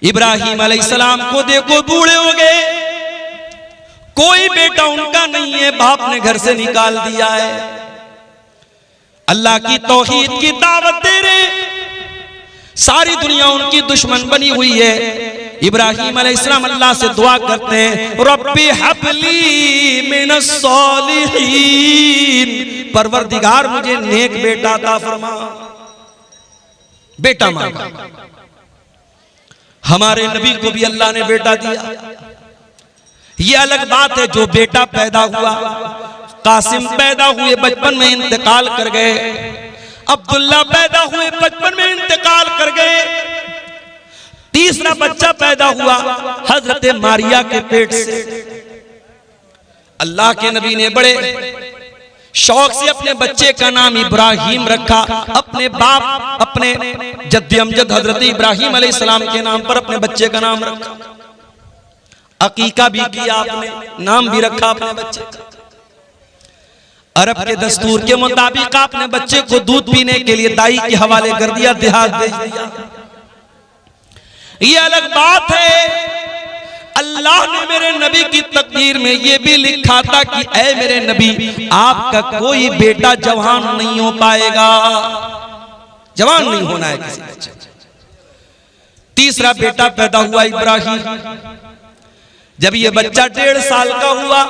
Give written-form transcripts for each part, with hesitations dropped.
इब्राहिम अलैहिस्सलाम को देखो, बूढ़े हो गए, कोई बेटा उनका नहीं है, बाप ने घर से निकाल दिया है। अल्लाह की तौहीद की दावत दे रहे, सारी दुनिया उनकी दुश्मन बनी हुई है। इब्राहिम अलैहिस्सलाम अल्लाह से दुआ करते हैं, रब्बी हबली मिनस सालिहीन, परवरदिगार मुझे नेक बेटा अता फरमा। बेटा मांगा। हमारे नबी को भी अल्लाह ने बेटा दिया। ये अलग बात है जो बेटा पैदा हुआ, कासिम पैदा हुए बचपन में इंतकाल कर गए, अब्दुल्ला पैदा हुए बचपन में इंतकाल कर गए, तीसरा बच्चा पैदा हुआ हजरत मारिया के पेट से। अल्लाह के नबी ने बड़े शौक से अपने बच्चे का नाम इब्राहिम रखा। अपने बाप, अपने जद्दी अमजद हजरत इब्राहिम अलैहिस्सलाम के नाम पर अपने बच्चे का नाम रखा। अकीका भी किया आपने, नाम भी रखा अपने बच्चे का। अरब के दस्तूर के मुताबिक आपने बच्चे को दूध पीने के लिए दाई के हवाले कर दिया, देहात भेज दिया। ये अलग बात है, अल्लाह ने मेरे नबी की तकदीर में ये भी लिखा था कि ऐ मेरे नबी, आपका कोई बेटा जवान नहीं हो पाएगा, जवान नहीं होना है किसी बच्चे। तीसरा बेटा पैदा हुआ इब्राहिम। जब ये बच्चा 1.5 साल का हुआ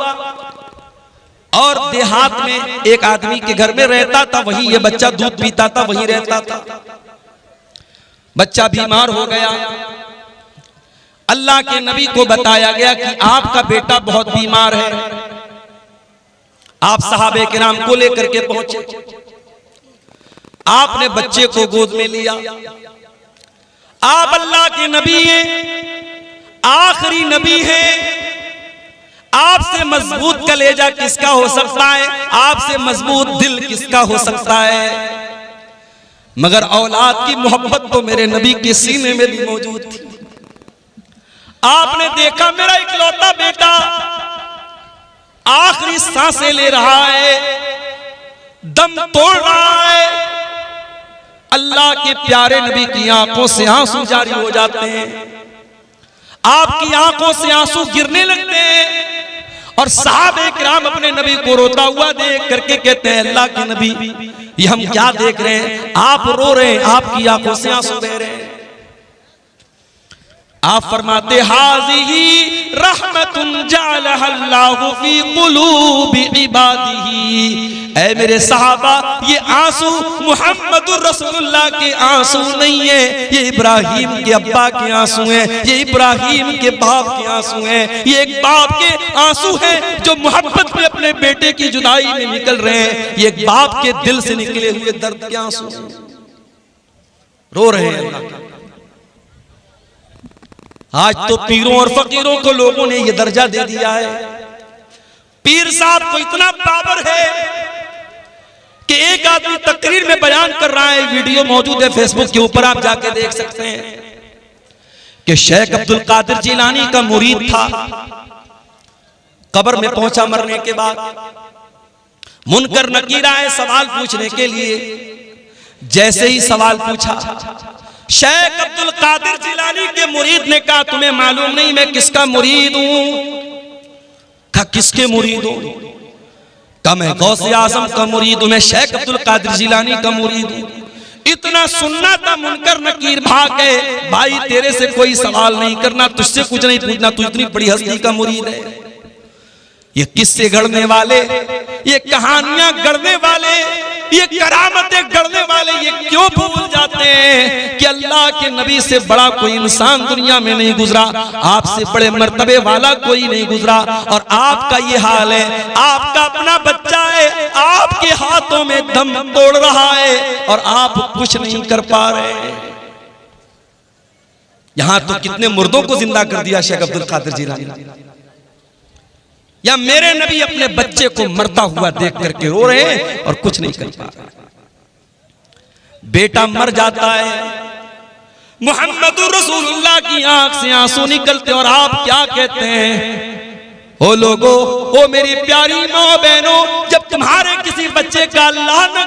और देहात में एक आदमी के घर में रहता था, वहीं ये बच्चा दूध पीता था, वहीं रहता था। बच्चा बीमार हो गया। अल्लाह के नबी को बताया गया कि आपका बेटा बहुत बीमार है। आप सहाबे किराम को लेकर के पहुंचे, आपने बच्चे को गोद में लिया। आप अल्लाह के नबी हैं, आखिरी नबी हैं, आपसे मजबूत कलेजा किसका हो सकता है, आपसे मजबूत दिल किसका हो सकता है। मगर औलाद की मोहब्बत तो मेरे नबी के सीने में भी मौजूद थी। आपने देखा मेरा इकलौता बेटा आखिरी सांसें ले रहा है, दम तोड़ रहा है। अल्लाह के प्यारे नबी की आंखों से आंसू जारी हो जाते हैं, आपकी आंखों से आंसू गिरने लगते हैं। और सहाबे किराम अपने नबी को रोता हुआ देख करके कहते हैं, अल्लाह के नबी, ये हम क्या देख रहे हैं, आप रो रहे हैं, आपकी आंखों से आंसू बह रहे हैं। आप फरमाते, हाज़िही रहमतुन जअलहल्लाहु फी कुलूबि इबादिही। ऐ मेरे सहाबा, ये आंसू मुहम्मदुर रसूलुल्लाह के आंसू नहीं है, ये इब्राहिम के अब्बा के आंसू हैं, ये इब्राहिम के बाप के आंसू हैं। ये एक बाप के आंसू हैं जो मोहब्बत में अपने बेटे की जुदाई में निकल रहे हैं। ये एक बाप के दिल से निकले हुए दर्द के आंसू रो रहे हैं अल्लाह। आज तो पीरों और फकीरों को लोगों ने यह दर्जा दे दिया है। पीर साहब को इतना पावर है कि एक आदमी तकरीर में बयान कर रहा है, वीडियो मौजूद है फेसबुक के ऊपर, आप जाके देख सकते हैं, कि शेख अब्दुल कादिर जिलानी का मुरीद था। कब्र में पहुंचा मरने के बाद, मुनकर नकीर आए सवाल पूछने के लिए। जैसे ही सवाल पूछा, शेख अब्दुल कादिर जिलानी के मुरीद ने कहा, तुम्हें मालूम नहीं मैं किसका मुरीद हूं? कहा किसके मुरीद हूं? कहा मैं गौसे आजम का मुरीद हूं, मैं शेख अब्दुल कादिर जिलानी का मुरीद हूं। इतना सुनना था, मुनकर नकीर भाग गए, भाई तेरे से कोई सवाल नहीं करना, तुझसे कुछ नहीं पूछना, तू इतनी बड़ी हस्ती का मुरीद है। ये किस्से गढ़ने वाले, ये कहानियां गढ़ने वाले, ये करामतें गढ़ने वाले ये क्यों भूल जाते हैं कि अल्लाह के नबी से बड़ा कोई इंसान दुनिया में नहीं गुजरा, आपसे बड़े मर्तबे वाला कोई नहीं गुजरा। और आपका ये हाल है, आपका अपना बच्चा है, आपके हाथों में दम तोड़ रहा है और आप कुछ नहीं कर पा रहे। यहां तो कितने मुर्दों को जिंदा कर दिया शेख अब्दुल कादिर जिलानी। या मेरे नबी अपने बच्चे को मरता हुआ देख करके रो रहे हैं और कुछ नहीं कर पा रहे। बेटा मर जाता है, मुहम्मदुर रसूलुल्लाह की आंख से आंसू निकलते और आप क्या कहते हैं, ओ लोगो, ओ मेरी प्यारी माँ बहनों, जब तुम्हारे किसी बच्चे का अल्लाह न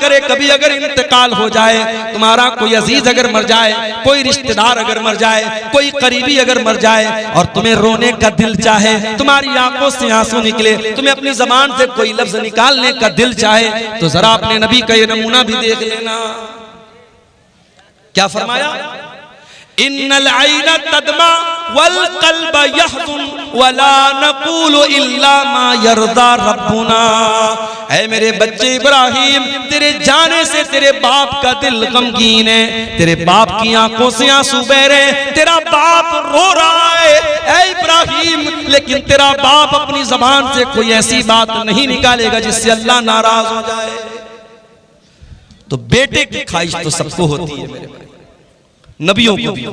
करे कभी अगर इंतकाल हो जाए, तुम्हारा कोई अजीज अगर मर जाए, कोई रिश्तेदार अगर मर जाए, कोई करीबी अगर मर जाए और तुम्हें रोने का दिल चाहे, तुम्हारी आंखों से आंसू निकले, तुम्हें अपनी जबान से कोई लफ्ज निकालने का दिल चाहे, तो जरा अपने नबी का ये नमूना भी देख लेना। क्या फरमाया? इन्नल आइना तदमा वल कल्ब यहज़ुन वला नक़ूलु इल्ला मा यर्दा रब्बुना। ऐ मेरे बच्चे इब्राहिम, तेरे जाने से तेरे बाप का दिल गमगीन है, तेरे बाप की आंखों से आंसू बह रहे, तेरा बाप रो रहा है ऐ इब्राहिम, लेकिन तेरा बाप अपनी जबान से कोई ऐसी बात नहीं निकालेगा जिससे अल्लाह नाराज हो जाए। तो बेटे की ख्वाहिश तो सबको होती है मेरे भाई, नबियों को भी।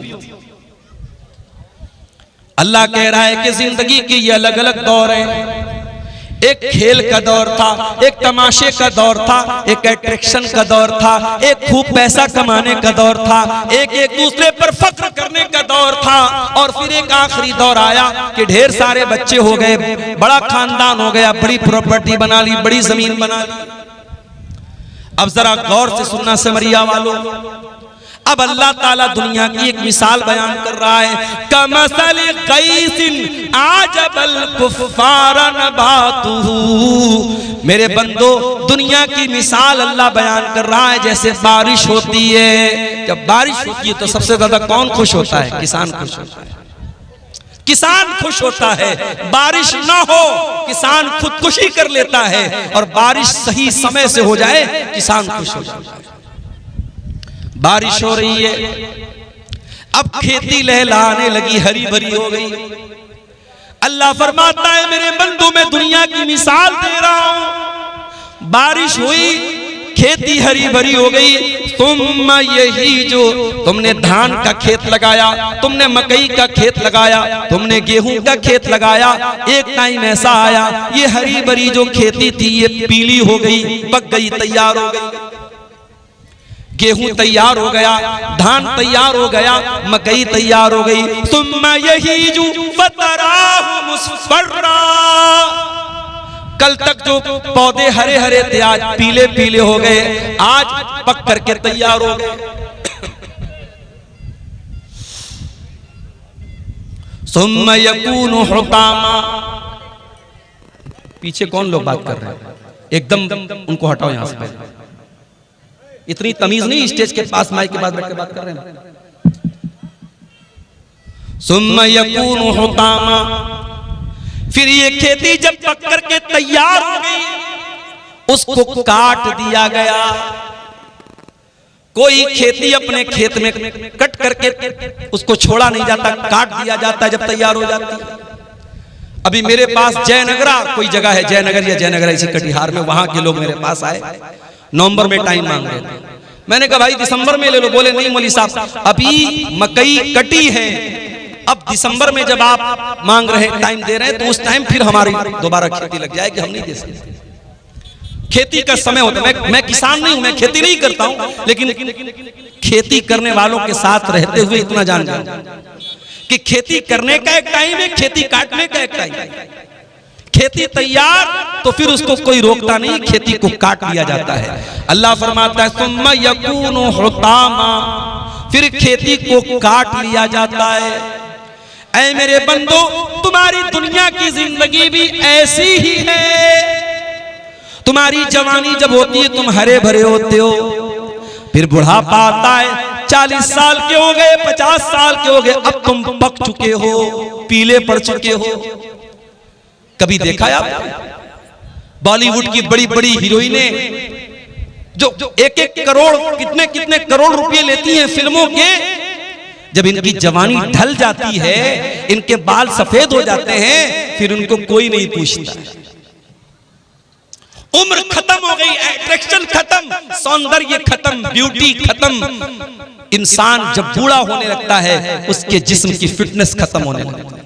अल्लाह कह रहा है कि जिंदगी के ये अलग अलग दौर हैं। एक खेल का दौर था, एक तमाशे का दौर था, एक अट्रैक्शन का दौर था, एक खूब पैसा कमाने का दौर था, एक दूसरे पर फख्र करने का दौर था, और फिर एक आखिरी दौर आया कि ढेर सारे बच्चे हो गए, बड़ा खानदान हो गया, बड़ी प्रॉपर्टी बना ली, बड़ी जमीन बना ली। अब जरा गौर से सुनना समरिया वालों, अब अल्लाह ताला दुनिया की एक मिसाल बयान कर रहा है। कमसल गैसिन आजबल कुफ्फारा नबातुहु। मेरे बंदो, दुनिया की मिसाल अल्लाह बयान कर रहा है जैसे बारिश होती है। जब बारिश होती है तो सबसे ज्यादा कौन खुश होता है? किसान खुश होता है। किसान खुश होता है। बारिश ना हो किसान खुदकुशी कर लेता है, और बारिश सही समय से हो जाए किसान खुश हो जाता है। बारिश हो रही है, अब खेती लहलहाने लगी, हरी भरी हो गई। अल्लाह फरमाता है मेरे बंदों, मैं दुनिया की मिसाल दे रहा हूं। बारिश हुई, खेती हरी भरी हो गई। तुम यही जो तुमने धान का खेत लगाया, तुमने मकई का खेत लगाया, तुमने गेहूं का खेत लगाया, एक टाइम ऐसा आया ये हरी भरी जो खेती थी ये पीली हो गई, पक गई, तैयार हो गई। गेहूं तैयार हो गया, धान तैयार हो गया, मकई तैयार हो गई। तुम यही जो फतराहु मुस्फर्रा, कल तक जो पौधे हरे हरे थे आज पीले पीले हो गए, आज पक करके तैयार हो गए। सुम्मा यकूनु हुतामा। पीछे कौन लोग बात कर रहे हैं? एकदम उनको हटाओ यहां से। इतनी तमीज नहीं, स्टेज के पास माइक के पास बैठ के बात कर रहे हैं। सुम्मा यकूनु हुतामा, फिर ये खेती जब पक करके तैयार हो गई, उसको काट दिया गया। कोई खेती अपने खेत में कट करके उसको छोड़ा नहीं जाता, काट दिया जाता है जब तैयार हो जाती है। अभी मेरे पास जयनगरा कोई जगह है, जयनगर या जयनगरा इसी कटिहार में, वहां के लोग मेरे पास आए, नवंबर में टाइम मांग रहे थे। मैंने कहा भाई दिसंबर में ले लो। बोले नहीं मौलवी साहब, अभी मकई कटी है, अब दिसंबर में जब आप मांग रहे टाइम दे रहे हैं तो उस टाइम फिर हमारी दोबारा खेती लग जाएगी, हम नहीं दे सकते। खेती का समय होता है। मैं किसान नहीं हूं, मैं खेती नहीं करता हूं, लेकिन खेती करने वालों के साथ रहते हुए इतना जान कि खेती करने का एक टाइम है, खेती काटने का एक टाइम है। खेती तैयार तो फिर उसको कोई रोकता नहीं, खेती को काट दिया जाता है। अल्लाह फरमाता है सुम्मा यकूनु हुतामा, फिर खेती को काट लिया जाता है। ऐ मेरे बंदो, तुम्हारी दुनिया की जिंदगी भी ऐसी ही है। तुम्हारी जवानी जब होती है तुम हरे भरे होते हो, फिर बुढ़ापा आता है, 40 साल के हो गए, 50 साल के हो गए, अब तुम पक चुके हो, पीले पड़ चुके हो। कभी देखा है आप बॉलीवुड की बड़ी बड़ी हीरोइनें जो एक एक करोड़ कितने कितने करोड़ रुपए लेती हैं फिल्मों के, जब इनकी जवानी ढल जाती है, इनके बाल सफेद हो जाते हैं, फिर उनको कोई नहीं पूछता। उम्र खत्म हो गई, अट्रैक्शन खत्म, सौंदर्य खत्म, ब्यूटी खत्म। इंसान जब बूढ़ा होने लगता है उसके जिस्म की फिटनेस खत्म होने लगती है।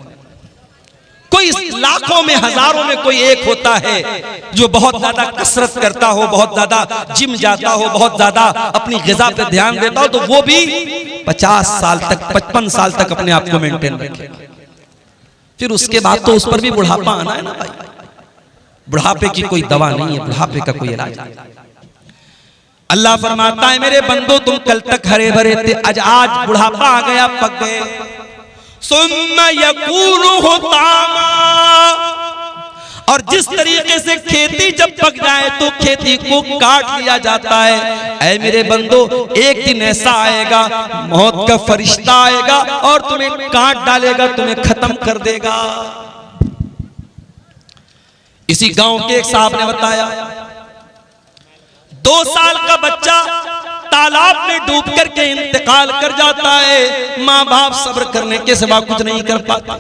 कोई लाखों में हजारों में कोई एक होता है जो बहुत ज्यादा कसरत करता हो, बहुत ज्यादा जिम जाता हो, बहुत ज्यादा अपनी ग़िज़ा पे ध्यान देता हो, तो वो भी 50 साल तक 55 साल तक अपने आप को मेंटेन रखे। फिर उसके बाद तो उस पर भी बुढ़ापा आना है ना भाई। बुढ़ापे की कोई दवा नहीं है, बुढ़ापे का कोई इलाज नहीं। अल्लाह फरमाता है मेरे बंदो तुम कल तक हरे भरे थे, आज बुढ़ापा आ गया, पक गए। सुम्मा यकूनु हुतामा, और जिस तरीके से खेती जब पक जाए तो खेती को काट लिया जाता है, ऐ मेरे बंदो एक दिन ऐसा आएगा, मौत का फरिश्ता आएगा और तुम्हें काट डालेगा, तुम्हें खत्म कर देगा। इसी गांव के एक साहब ने बताया 2 साल का बच्चा तालाब में डूब करके इंतकाल कर जाता है, माँ बाप सब्र करने के सिवा कुछ नहीं कर पाता।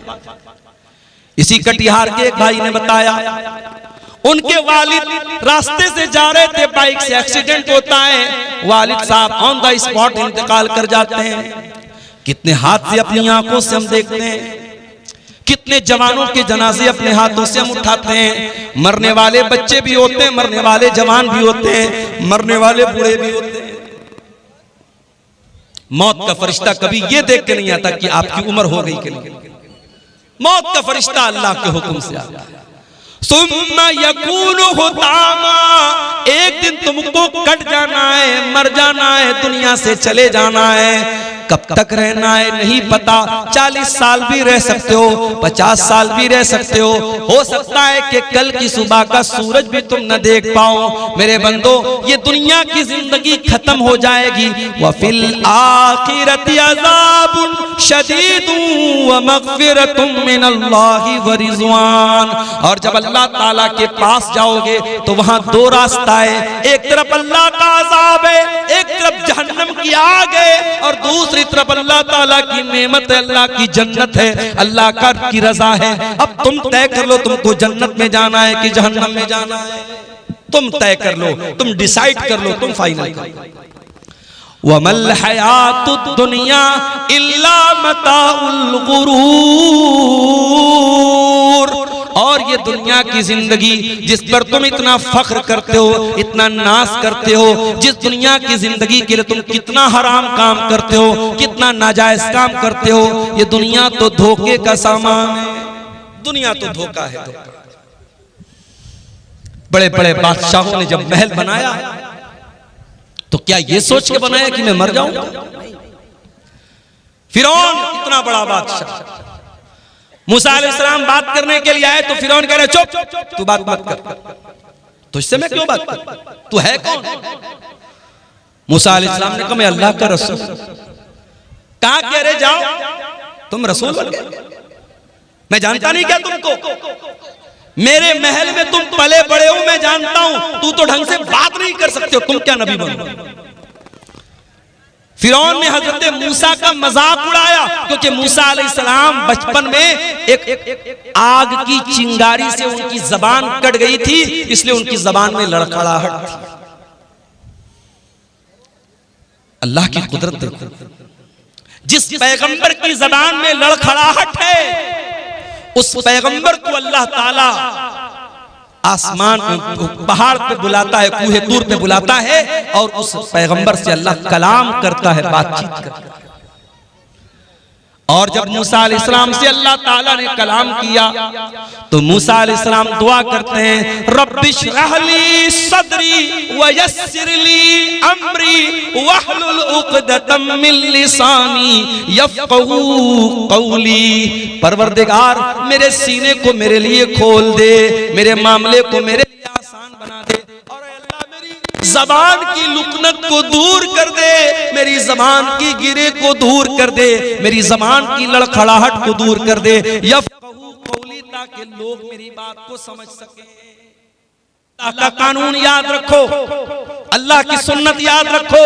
इसी कटिहार के एक भाई ने बताया उनके वालिद रास्ते से जा रहे थे, बाइक से एक्सीडेंट होता है, वालिद साहब ऑन द स्पॉट इंतकाल कर जाते हैं। कितने हादसे अपनी आंखों से हम देखते हैं, कितने जवानों के जनाजे अपने हाथों से हम उठाते हैं। मरने वाले बच्चे भी होते हैं, मरने वाले जवान भी होते हैं, मरने वाले बूढ़े भी होते हैं। मौत का फरिश्ता कभी ये देख के नहीं आता कि आपकी उम्र हो गई कि नहीं। मौत का फरिश्ता अल्लाह के हुक्म से आता है। सुम्मा यकूनु हुतामा, एक दिन तुमको कट जाना है, मर जाना है, दुनिया से चले जाना है। कब तक रहना है नहीं पता, 40 साल भी रह सकते हो, 50 साल भी रह सकते हो सकता है कि कल की सुबह का सूरज भी तुम न देख पाओ। मेरे बंदो ये दुनिया की जिंदगी खत्म हो जाएगी। वफिल आखिरति अज़ाबुन शदीदुन व मग़फ़िरतुम मिनल्लाहि व रिज़वान, और जब अल्लाह ताला के पास जाओगे तो वहां 2 रास्ता है, एक तरफ अल्लाह का अज़ाब है, एक तरफ जहन्नम की आग है, और दूसरी तरफ अल्लाह ताला की नेमत है, अल्लाह की जन्नत है, अल्लाह की रजा है। अब तुम तय कर लो तुमको जन्नत में जाना है कि जहन्नम में जाना है। तुम तय कर लो, तुम डिसाइड कर लो, तुम फाइनल कर लो। वमल हयातुद दुनिया इल्ला मताउल गुरूर, और ये दुनिया की जिंदगी जिस पर तुम इतना फख्र करते हो, इतना नाज करते हो, जिस दुनिया की जिंदगी के लिए तुम कितना हराम काम करते हो, कितना नाजायज काम करते हो, ये दुनिया तो धोखे का सामान है। दुनिया तो धोखा है, धोखा। बड़े बड़े बादशाहों ने जब महल बनाया तो क्या ये सोच के बनाया कि मैं मर जाऊंगा? फिरौन इतना बड़ा बादशाह, मूसा अलैहिस्सलाम बात करने के लिए आए तो फिरौन कह रहे चुप, तू बात मत कर, तुझसे मैं क्यों बात कर, तू है कौन? मूसा अलैहिस्सलाम ने कहा मैं अल्लाह का रसूल। कहां कह रहे जाओ, तुम रसूल बन गए, मैं जानता नहीं क्या तुमको, मेरे महल में तुम पले बड़े हो, मैं जानता हूं, तू तो ढंग से बात नहीं कर सकते हो, तुम क्या नबी बनो? फिरौन ने हजरत मूसा का मजाक उड़ाया, क्योंकि मूसा अलैहिस्सलाम बचपन में एक आग की चिंगारी से उनकी जबान कट गई थी, इसलिए उनकी जबान में लड़खड़ाहट थी। अल्लाह की कुदरत देखो, जिस पैगंबर की जबान में लड़खड़ाहट है उस पैगंबर को अल्लाह ताला आसमान पहाड़ पे बुलाता है, कूहे तूर पे बुलाता है, और उस पैगंबर से अल्लाह कलाम करता है, बातचीत करता है। और जब मूसा अलैहिस्सलाम से अल्लाह ताला ने कलाम किया तो मूसा अलैहिस्सलाम दुआ करते हैं, रब्बिश्रह ली सदरी व यस्सिर ली अमरी वहलुल उक़दतम मिन लिसानी यफ़क़हू क़ौली। परवरदिगार मेरे सीने को मेरे लिए खोल दे, मेरे मामले को मेरे लिए आसान बना दे, और अल्लाह मेरी जबान की लुकनत को दूर कर दे, मेरी जबान की गिरे को दूर कर दे, मेरी जबान की लड़खड़ाहट को दूर कर दे, यफ़क़हू क़ौली, ताकि लोग मेरी बात को समझ सकें। अल्लाह का कानून याद रखो, अल्लाह की सुन्नत याद रखो।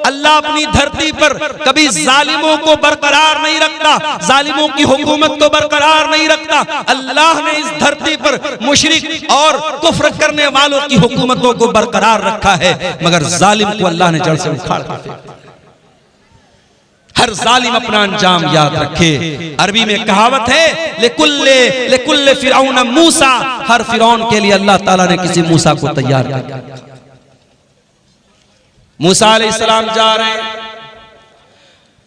अल्लाह अपनी धरती पर कभी जालिमों को बरकरार नहीं रखता, जालिमों की हुकूमत को बरकरार नहीं रखता। अल्लाह ने इस धरती पर मुशरिक और कुफ्र करने वालों की हुकूमतों को बरकरार रखा है, मगर जालिम को अल्लाह ने जड़ से उखाड़ दिया। हर जालिम अपना अंजाम याद रखे। अरबी में कहावत है, लिकुल्ले फिरौन मूसा, हर फिरौन के लिए अल्लाह ताला ने किसी मूसा को तैयार किया। मूसा अलैहिस्सलाम जा रहे हैं,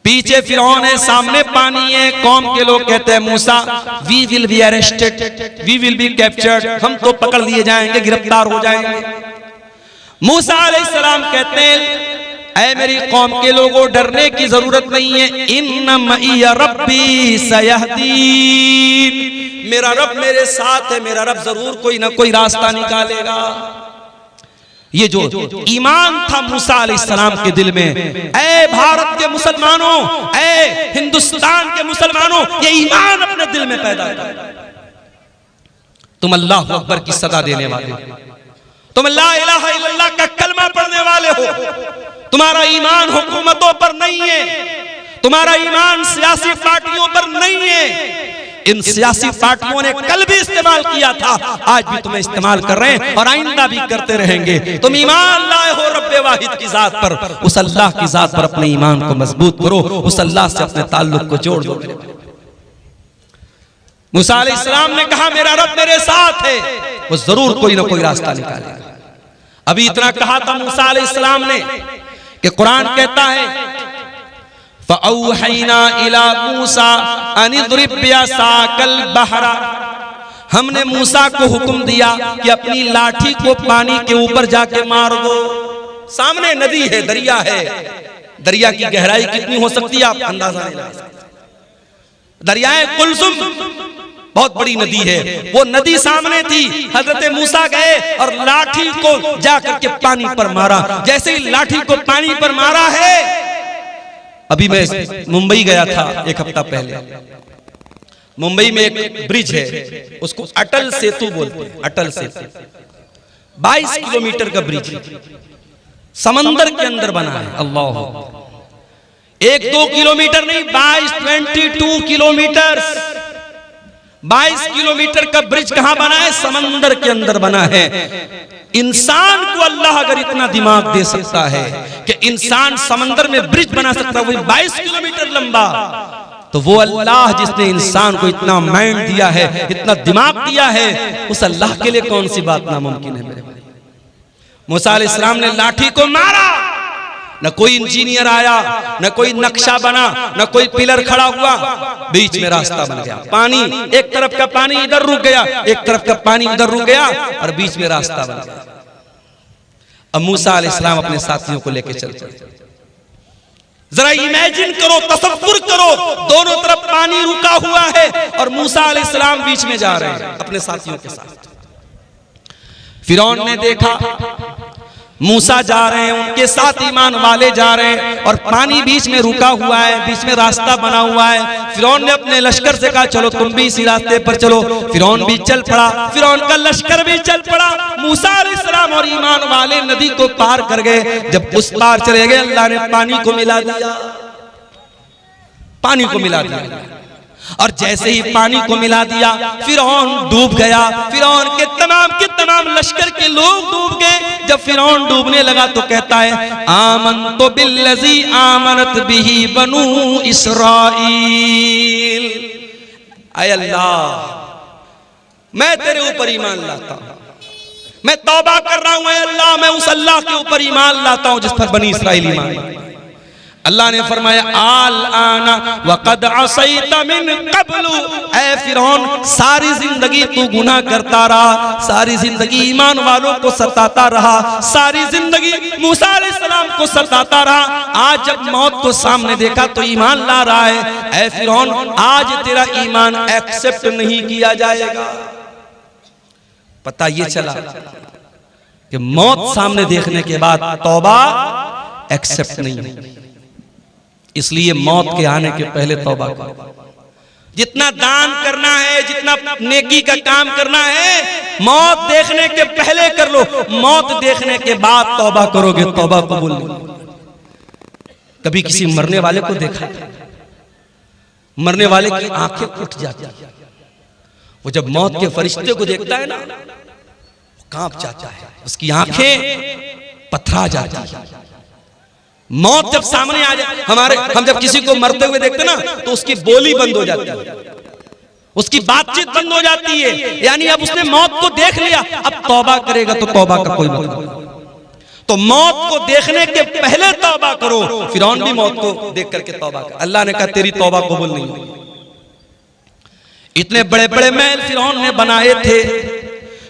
पीछे फिरौन है, सामने पानी है। कौम के लोग कहते हैं Musa we will be arrested, we will be captured, हम तो पकड़ लिए जाएंगे, गिरफ्तार हो जाएंगे। मूसा अलैहिस्सलाम कहते हैं ऐ मेरी कौम के लोगों, डरने की जरूरत नहीं है, इन्ना मइया रब्बी सयहदीन, मेरा रब मेरे साथ है, मेरा रब जरूर कोई ना कोई रास्ता निकालेगा। ये जो ईमान था मूसा अलैहिस्सलाम के दिल में, ऐ भारत के मुसलमानों, ऐ हिंदुस्तान के मुसलमानों, ये ईमान अपने दिल में पैदा कर। तुम अल्लाह अकबर की सदा देने वाले हो, तुम ला इलाहा इल्लल्लाह का कलमा पढ़ने वाले हो। तुम्हारा ईमान हुकूमतों पर नहीं है, तुम्हारा ईमान सियासी पार्टियों पर नहीं है। इन सियासी पार्टियों ने कल भी इस्तेमाल किया था, आज भी तुम्हें इस्तेमाल कर रहे हैं और आइंदा भी करते रहेंगे। तुम ईमान लाए हो रब्बे वाहिद की जात पर, उस अल्लाह की जात पर अपने ईमान को मजबूत करो, उस अल्लाह से अपने ताल्लुक को जोड़ दो। मूसा अलैहिस्सलाम ने कहा मेरा रब मेरे साथ है, वो जरूर कोई ना कोई रास्ता निकालेगा। अभी इतना कहा था मूसा अलैहिस्सलाम ने कि कुरान कहता है फ़अौहैना इला मूसा अन इज़रिब बिअसाकल बहरा, हमने मूसा को हुक्म दिया कि अपनी लाठी को पानी के ऊपर जाके मार दो। सामने नदी है, दरिया है, दरिया की गहराई कितनी हो सकती है आप अंदाजा नहीं लगा सकते। दरियाए कुलसुम बहुत बड़ी नदी है, वो नदी सामने थी। हजरत मूसा गए और लाठी को जाकर के पानी पर मारा। जैसे ही लाठी को पानी पर मारा है, अभी मैं मुंबई गया था एक हफ्ता पहले, मुंबई में एक ब्रिज है, उसको अटल सेतु बोलते हैं। अटल सेतु 22 किलोमीटर का ब्रिज समंदर के अंदर बना है। अल्लाह, 1-2 किलोमीटर नहीं, 22 किलोमीटर, 22 किलोमीटर का ब्रिज कहां बना है? समंदर के अंदर बना है। इंसान को अल्लाह अगर इतना दिमाग दे सकता है कि इंसान समंदर में ब्रिज बना सकता है, वही 22 किलोमीटर लंबा, तो वो अल्लाह जिसने इंसान को इतना माइंड दिया है, इतना दिमाग दिया है, उस अल्लाह के लिए कौन सी बात नामुमकिन है मेरे भाई। मूसा अलैहिस्सलाम ने लाठी को मारा, न कोई इंजीनियर आया, न कोई नक्शा बना, न कोई पिलर खड़ा हुआ, बीच में रास्ता बन गया। पानी, एक तरफ का पानी इधर रुक गया, एक तरफ का पानी उधर रुक गया और बीच में रास्ता बन गया। अब मूसा अलैहिस्सलाम अपने साथियों को लेकर चल पड़े। जरा इमेजिन करो, तसव्वुर करो, दोनों तरफ पानी रुका हुआ है और मूसा अलैहिस्सलाम बीच में जा रहे हैं अपने साथियों के साथ। फिरौन ने देखा मूसा जा रहे हैं, उनके साथ ईमान वाले जा रहे हैं और पानी बीच में रुका हुआ है, बीच में रास्ता बना हुआ है। फिरौन ने अपने लश्कर से कहा चलो तुम भी इसी रास्ते पर चलो। फिरौन भी चल पड़ा, फिरौन का लश्कर भी चल पड़ा। मूसा अलैहिस्सलाम और ईमान वाले नदी को पार कर गए। जब उस पार चले गए, अल्लाह ने पानी को मिला दिया, पानी को मिला दिया। और जैसे ही पानी को मिला दिया, फिरौन डूब गया। फिरौन के तमाम लश्कर के लोग डूब गए। जब फिरौन डूबने लगा तो कहता है आमनतु बिल्लज़ी आमनत बिही बनु इस्राईल, ऐ अल्लाह मैं तेरे ऊपर ईमान लाता हूं, मैं तौबा कर रहा हूं, ऐ अल्लाह मैं उस अल्लाह के ऊपर ईमान लाता हूं जिस पर बनी इस्राईल ईमान लाता। अल्लाह ने फरमाया आल आना वक़द असैता मिन क़ब्लु, ऐ फिरौन सारी जिंदगी तू गुनाह करता रहा, सारी जिंदगी ईमान वालों को सताता रहा, सारी जिंदगी मूसा अलैहिस्सलाम को सताता रहा। आज जब मौत को सामने देखा तो ईमान ला रहा है। ऐ फिरौन आज तेरा ईमान एक्सेप्ट नहीं किया जाएगा। पता ये चला कि मौत सामने देखने के बाद तौबा एक्सेप्ट नहीं है। इसलिए मौत के आने के पहले तौबा करो। जितना दान करना है, जितना नेकी का काम करना है, मौत देखने के पहले कर लो। मौत देखने के बाद तौबा करोगे, तौबा कबूल नहीं। कभी किसी मरने वाले को देखा, मरने वाले की आंखें उठ जाती है। वो जब मौत के फरिश्ते को देखता है ना, कांप जाता है, उसकी आंखें पथरा जाती है। मौत जब सामने आ जाए, हम जब किसी को मरते हुए देखते ना तो उसकी बोली बंद हो जाती है, उसकी बातचीत बंद हो जाती है। यानी अब उसने मौत को देख लिया, अब तौबा करेगा तो तौबा का कोई मतलब नहीं। तो मौत को देखने के पहले तौबा करो। फिरौन भी मौत को देख करके तौबा कर, अल्लाह ने कहा तेरी तौबा कबूल नहीं होगी। इतने बड़े बड़े महल फिरौन ने बनाए थे,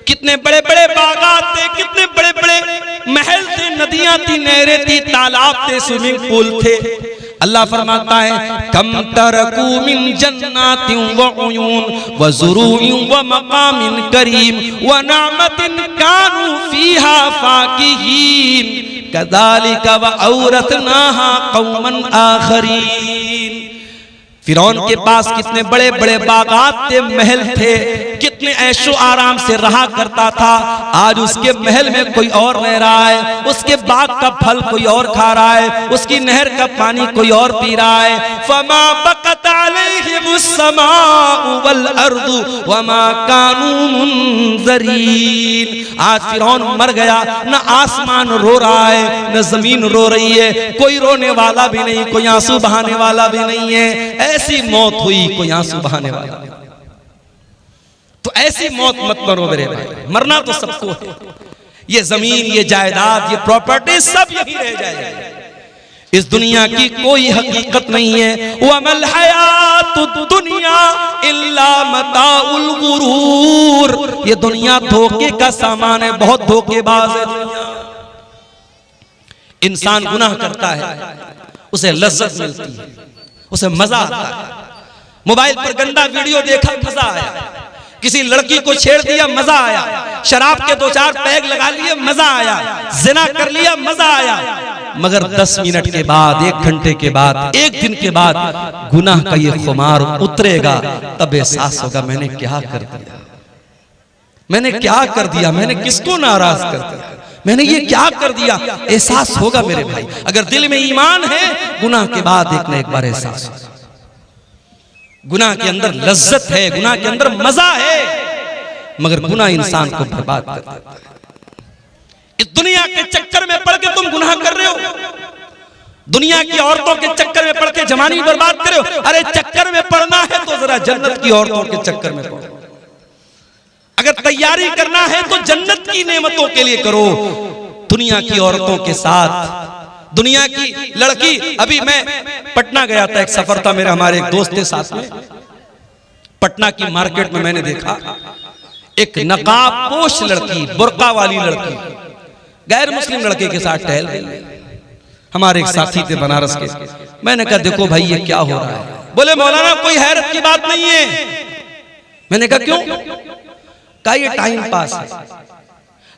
कितने बड़े बड़े बागात थे, कितने बड़े बड़े महल थे, नदियां थी, नहरें थी, तालाब थे, स्विमिंग पूल थे। अल्लाह फरमाता है कम तरकू मिन जन्नातिन व उयून व ज़ुरूइन व मकामिन करीम व नअमतिन कानू फीहा फाकिहीन कज़ालिका व औरथनाहा कौमन आखरीन। फिरौन के पास कितने बड़े बड़े बागात थे, महल थे, कितने ऐशो आराम से रहा करता था। आज उसके महल में कोई और रह रहा है, उसके बाग का फल कोई और खा रहा है, उसकी नहर का पानी कोई और पी रहा है। फमा बकत अलैहिमुस समाउ वल अर्दु वमा कानू मुनज़रीन। आज फिरौन मर गया, न आसमान रो रहा है, न जमीन रो रही है, कोई रोने वाला भी नहीं, कोई आंसू बहाने वाला भी नहीं है। ऐसी मौत हुई, कोई आंसू बहाने वाला नहीं। तो ऐसी मौत मत मरो मेरे भाई, मरना तो सबको है। ये जमीन, ये जायदाद, ये प्रॉपर्टी सब यही रह जाएगी। इस दुनिया की कोई हकीकत नहीं है। वमल हयातुद दुनिया इल्ला मताउल गुरूर। ये दुनिया धोखे का सामान है, बहुत धोखेबाज है दुनिया। इंसान गुनाह करता है, उसे लज्जत मिलती है, उसे मजा आता है। मोबाइल पर गंदा वीडियो देखा, मजा आया। किसी लड़की को छेड़ दिया, मजा आया। शराब के 2-4 पैग लगा लिए, मजा आया। जिना कर लिया, मजा आया। मगर 10 मिनट के बाद, 1 घंटे के बाद, 1 दिन के बाद गुनाह का ये खुमार उतरेगा, तब एहसास होगा मैंने क्या कर दिया, मैंने क्या कर दिया, मैंने किसको नाराज कर दिया, मैंने ये क्या कर दिया। एहसास होगा मेरे भाई। अगर दिल में ईमान है, गुनाह के बाद एक न एक बार एहसास होगा। गुनाह के अंदर लज्जत है, गुनाह के अंदर मजा है, मगर गुनाह इंसान को बर्बाद कर देता है। इस दुनिया के चक्कर में पड़ के तुम गुनाह कर रहे हो, दुनिया की औरतों के चक्कर में पड़ के जवानी बर्बाद कर रहे हो। अरे चक्कर में पड़ना है तो जरा जन्नत की औरतों के चक्कर में पड़ो। अगर तैयारी करना है तो जन्नत की नेमतों के लिए करो। दुनिया की औरतों के साथ, दुनिया की लड़की। अभी मैं पटना गया था, एक सफर था मेरा, हमारे एक दोस्त थे साथ में। पटना की मार्केट में मैंने देखा एक नकाब पोश लड़की, बुर्का वाली लड़की, गैर मुस्लिम लड़के के साथ टहल रही। हमारे एक साथी थे बनारस के। मैंने कहा देखो भाई ये क्या हो रहा है। बोले मौलाना कोई हैरत की बात नहीं है। मैंने कहा क्यों? कहा ये टाइम पास है।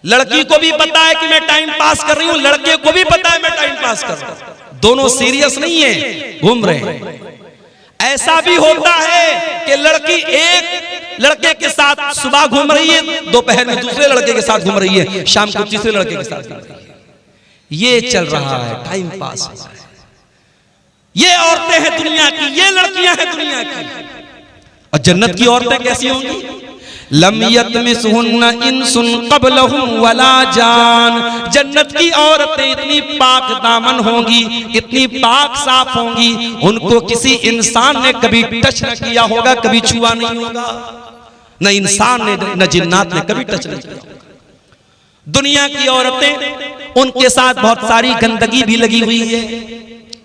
लड़की को भी पता है कि मैं टाइम पास कर रही हूं, लड़के को भी पता है मैं टाइम पास कर रहा हूं। दोनों सीरियस नहीं है, घूम रहे हैं। ऐसा भी होता है कि लड़की एक लड़के के साथ सुबह घूम रही है, दोपहर में दूसरे लड़के के साथ घूम रही है, शाम को तीसरे लड़के के साथ घूम रही है। ये चल रहा है, टाइम पास हो रहा है। ये औरतें हैं दुनिया की, ये लड़कियां हैं दुनिया की। और जन्नत की औरतें कैसी होंगी? लम यतमिसहुन्ना इंसुन क़ब्लहुम वला जान। जन्नत की औरतें इतनी पाक दामन होंगी, इतनी पाक साफ होंगी, उनको किसी इंसान ने कभी टच न किया होगा, कभी छुआ नहीं होगा। न इंसान ने न जिन्नात ने कभी टच नहीं किया। दुनिया की औरतें, उनके साथ बहुत सारी गंदगी भी लगी हुई है।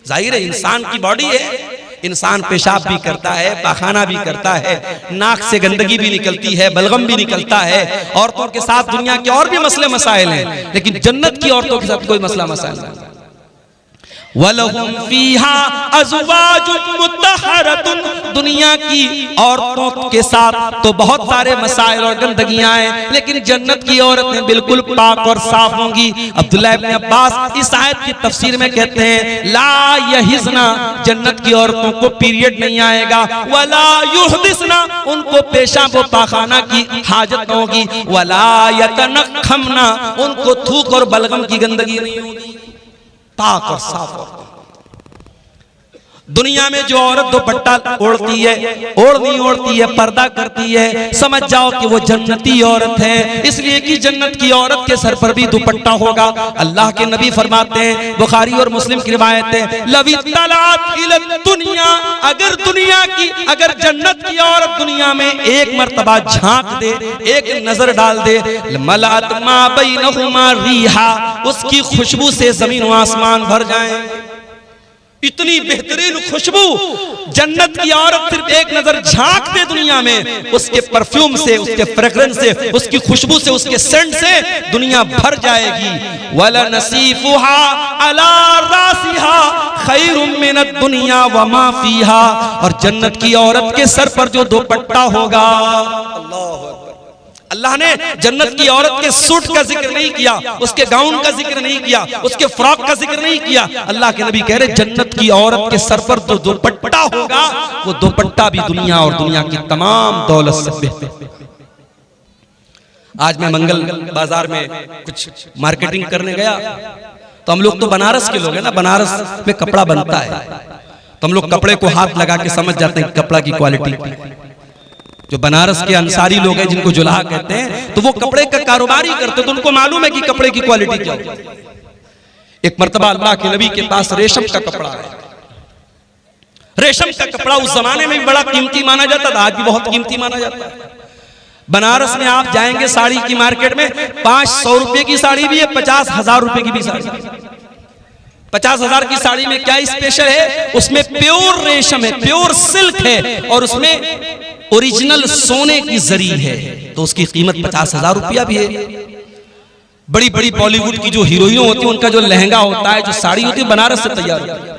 जाहिर है इंसान की बॉडी है, इंसान पेशाब भी करता है, पाखाना भी करता है, नाक से गंदगी भी निकलती है, बलगम भी निकलता है। औरतों के साथ दुनिया के और भी मसले मसाइल हैं, लेकिन जन्नत की औरतों के साथ कोई मसला मसाइल नहीं। वलहुम फीहा अज़वाजुम मुत्तहरतुन। दुनिया की औरतों के साथ तो बहुत सारे मसाइल और गंदगियां हैं, लेकिन जन्नत की औरतें बिल्कुल पाक और साफ होंगी। अब्दुल्लाह इब्न अब्बास इस आयत की तफसीर में कहते हैं ला यहिज़ना, जन्नत की औरतों को पीरियड नहीं आएगा। वला युहदिसना, उनको पेशाब व पाखाना की हाजत होगी। वला यतनखमना, उनको थूक और बलगम की गंदगी नहीं होगी, पाक और साफ। दुनिया में जो औरत दुपट्टा ओढ़ती है, ओढ़नी ओढ़ती है, पर्दा करती है, समझ जाओ कि वो जन्नती औरत है, इसलिए कि जन्नत की औरत के सर पर भी दुपट्टा होगा। अल्लाह के नबी फरमाते हैं, बुखारी और मुस्लिम की रिवायत है, लवी तलात इलद दुनिया, अगर दुनिया की, अगर जन्नत की औरत दुनिया में एक मर्तबा झांक दे, एक नजर डाल दे, मलात मा बैनहुमा रिहा, उसकी खुशबू से जमीन व आसमान भर जाए। इतनी बेहतरीन खुशबू जन्नत की औरत सिर्फ एक नजर झांक दे दुनिया में, उसके परफ्यूम से, उसके फ्रेग्रेंस से, उसकी खुशबू से, उसके सेंट से दुनिया भर जाएगी। वला नसीफुहा अला रासिहा खैरुम मिनद दुनिया व मा फीहा, और जन्नत की औरत के सर पर जो दुपट्टा होगा, अल्लाह ने जन्नत की औरत के सूट का जिक्र नहीं किया, उसके गाउन का जिक्र नहीं किया, उसके फ्रॉक का जिक्र नहीं किया। अल्लाह के नबी कह रहे जन्नत की औरत के सर पर जो दुपट्टा होगा, वो दुपट्टा भी दुनिया और दुनिया की तमाम दौलत से बेहतर। आज मैं मंगल बाजार में कुछ मार्केटिंग करने गया, तो हम लोग तो बनारस के लोग हैं ना, बनारस में कपड़ा बनता है, तो हम लोग कपड़े को हाथ लगा के समझ जाते हैं कपड़ा की क्वालिटी। जो बनारस के अंसारी लोग हैं जिनको जुलाहा कहते हैं, तो वो कपड़े का कारोबार ही करते, तो उनको मालूम है कि कपड़े की क्वालिटी क्या होती है। एक मर्तबा अल्लाह के नबी के पास रेशम का कपड़ा है। रेशम का कपड़ा उस जमाने में भी बड़ा कीमती माना जाता था, आज भी बहुत कीमती माना जाता है। बनारस में आप जाएंगे साड़ी की मार्केट में, 500 रुपए की साड़ी भी है, 50,000 रुपए की भी साड़ी। 50,000 की साड़ी में क्या स्पेशल है, उसमें प्योर रेशम है, प्योर सिल्क है, और उसमें ओरिजिनल सोने की जरी है, तो उसकी कीमत 50,000 रुपया भी है। बड़ी बड़ी बॉलीवुड की जो हीरोइनें होती हैं, उनका जो लहंगा होता है, जो साड़ी होती है, बनारस से तैयार होती है।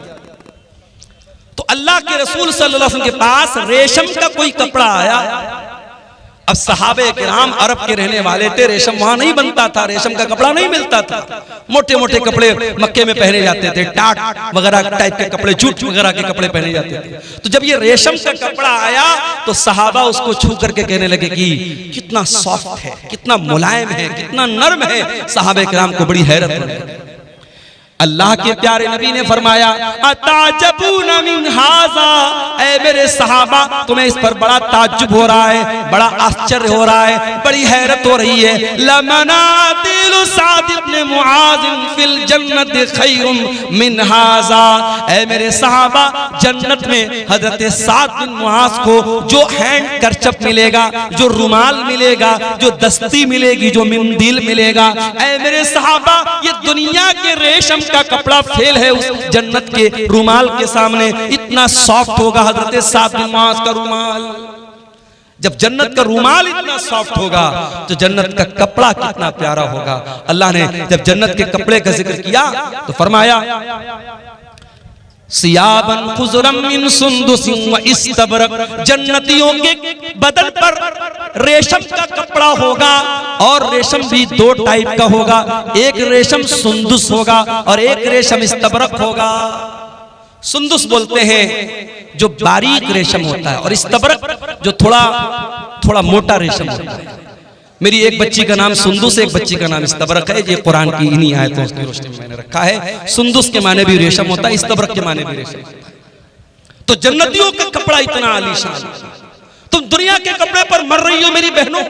तो अल्लाह के रसूल सल्लल्लाहु अलैहि वसल्लम के पास रेशम का कोई कपड़ा आया। अब सहाबे किराम अरब के रहने वाले थे, रेशम वहां नहीं बनता था, रेशम का कपड़ा नहीं मिलता था, मोटे मोटे कपड़े मक्के में पहने जाते थे, टाट वगैरह टाइप के कपड़े, जूट वगैरह के कपड़े पहने जाते थे। तो जब ये रेशम का कपड़ा आया, तो सहाबा उसको छू करके कहने लगे कि कितना सॉफ्ट है, कितना मुलायम है, कितना नर्म है। सहाबे किराम को बड़ी हैरत हुई। अल्लाह के प्यारे नबी ने फरमाया, अताजबून मिन हाज़ा, ऐ मेरे सहाबा तुम्हें इस पर बड़ा ताज्जुब हो रहा है, बड़ा आश्चर्य हो रहा है, बड़ी हैरत हो रही है। लमनातिलु साद इब्न मुआज़ फिल जन्नत खैरुम मिन हाज़ा, ऐ मेरे सहाबा जन्नत में हजरत साद बिन मुआज़ को जो हैंड करचप मिलेगा, जो रुमाल मिलेगा, जो दस्ती मिलेगी, जो मिंदील मिलेगा, ऐ मेरे सहाबा ये दुनिया के रेशम का कपड़ा फेल है उस जन्नत के रुमाल के सामने। इतना सॉफ्ट होगा हजरत साद बिन मुआज़ का रुमाल। जब जन्नत का रुमाल इतना सॉफ्ट होगा, तो जन्नत का कपड़ा कितना प्यारा होगा। अल्लाह ने जब जन्नत के कपड़े का जिक्र किया तो फरमाया, सियाबन खुज़रम मिन सुंदुसिन व इस्तबरक, जन्नतियों के बदन पर रेशम का कपड़ा होगा, और रेशम भी दो टाइप का होगा, एक रेशम सुंदुस होगा और एक रेशम इस्तबरक होगा। सुंदुस बोलते हैं जो बारीक रेशम होता है, और इस्तबरक जो थोड़ा थोड़ा मोटा रेशम होता है। मेरी एक बच्ची का नाम सुंदुस, एक बच्ची का नाम इस्तबरक है। ये कुरान की इन्हीं आयतों की रोशनी में मैंने रखा है। सुंदुस के माने भी रेशम होता है, इस्तबरक के माने भी रेशम। तो जन्नतियों का कपड़ा इतना आलीशान। तुम दुनिया के कपड़े पर मर रही हो मेरी बहनों,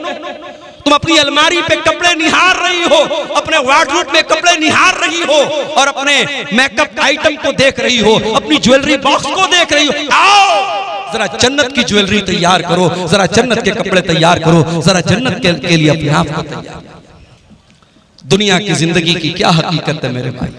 तुम अपनी अलमारी पे कपड़े निहार रही हो, अपने वार्डरोब में कपड़े निहार रही हो, और अपने मेकअप आइटम को देख रही हो, अपनी ज्वेलरी बॉक्स को देख रही हो। आओ जरा जन्नत की ज्वेलरी तैयार करो, जरा जन्नत के कपड़े तैयार करो, जरा जन्नत के लिए अपने आप को तैयार। दुनिया की जिंदगी की क्या हकीकत है मेरे भाई।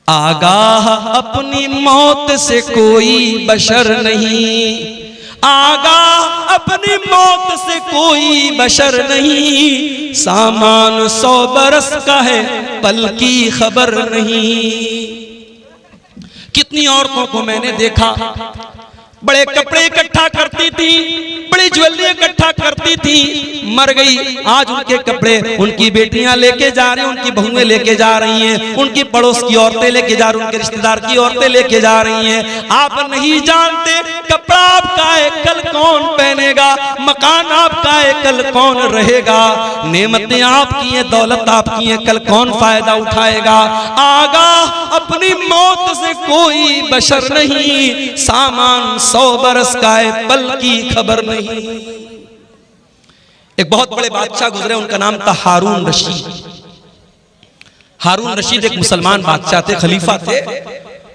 आगाह अपनी मौत से कोई बशर नहीं, आगाह अपनी मौत से कोई बशर नहीं, सामान 100 बरस का है पल की खबर नहीं। कितनी औरतों को मैंने देखा, बड़े कपड़े इकट्ठा करती थी, बड़ी ज्वेलरी इकट्ठा करती थी, मर गई। आज उनके कपड़े उनकी बेटियां लेके जा रही हैं, उनकी बहुएं लेके जा रही हैं, उनकी पड़ोस की औरतें लेके जा रही हैं, उनके रिश्तेदार की औरतें लेके जा रही हैं। आप नहीं जानते कपड़ा आपका है, कल कौन पहनेगा, मकान आपका है कल कौन रहेगा, नेमतें आपकी हैं, दौलत आपकी है, कल कौन फायदा उठाएगा। आगाह अपनी मौत से कोई बशर नहीं, सामान 100 बरस का है पल की खबर नहीं। एक बहुत बड़े बादशाह गुजरे, उनका नाम था हारून रशीद। हारून रशीद एक मुसलमान बादशाह थे, खलीफा थे।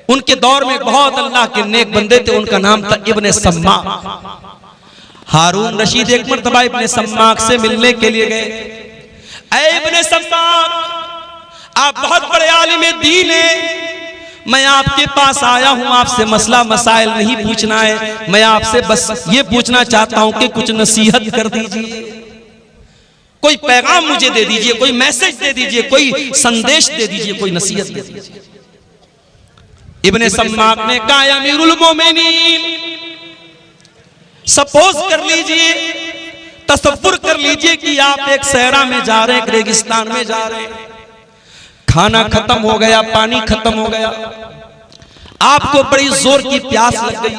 उनके दौर में बहुत अल्लाह के नेक बंदे थे, उनका नाम था इब्ने सम्माक। हारून रशीद एक मर्तबा इब्ने सम्माक से मिलने के लिए गए। ऐ इब्ने सम्माक, आप बहुत बड़े आलिम दीन हैं, मैं आपके पास आया हूं, आपसे मसला मसाइल नहीं पूछना है, मैं आपसे बस ये पूछना चाहता हूं कि कुछ नसीहत कर दीजिए, कोई पैगाम मुझे दे दीजिए, कोई मैसेज दे दीजिए, कोई संदेश दे दीजिए, कोई नसीहत दे दीजिए। इब्ने सम्माक ने कहा, अमीरुल मोमिनीन, सपोज कर लीजिए, तसव्वुर कर लीजिए कि आप एक सहरा में जा रहे हैं, एक रेगिस्तान में जा रहे हैं, खाना खत्म हो गया, पानी खत्म हो गया, आपको बड़ी जोर की प्यास लग गई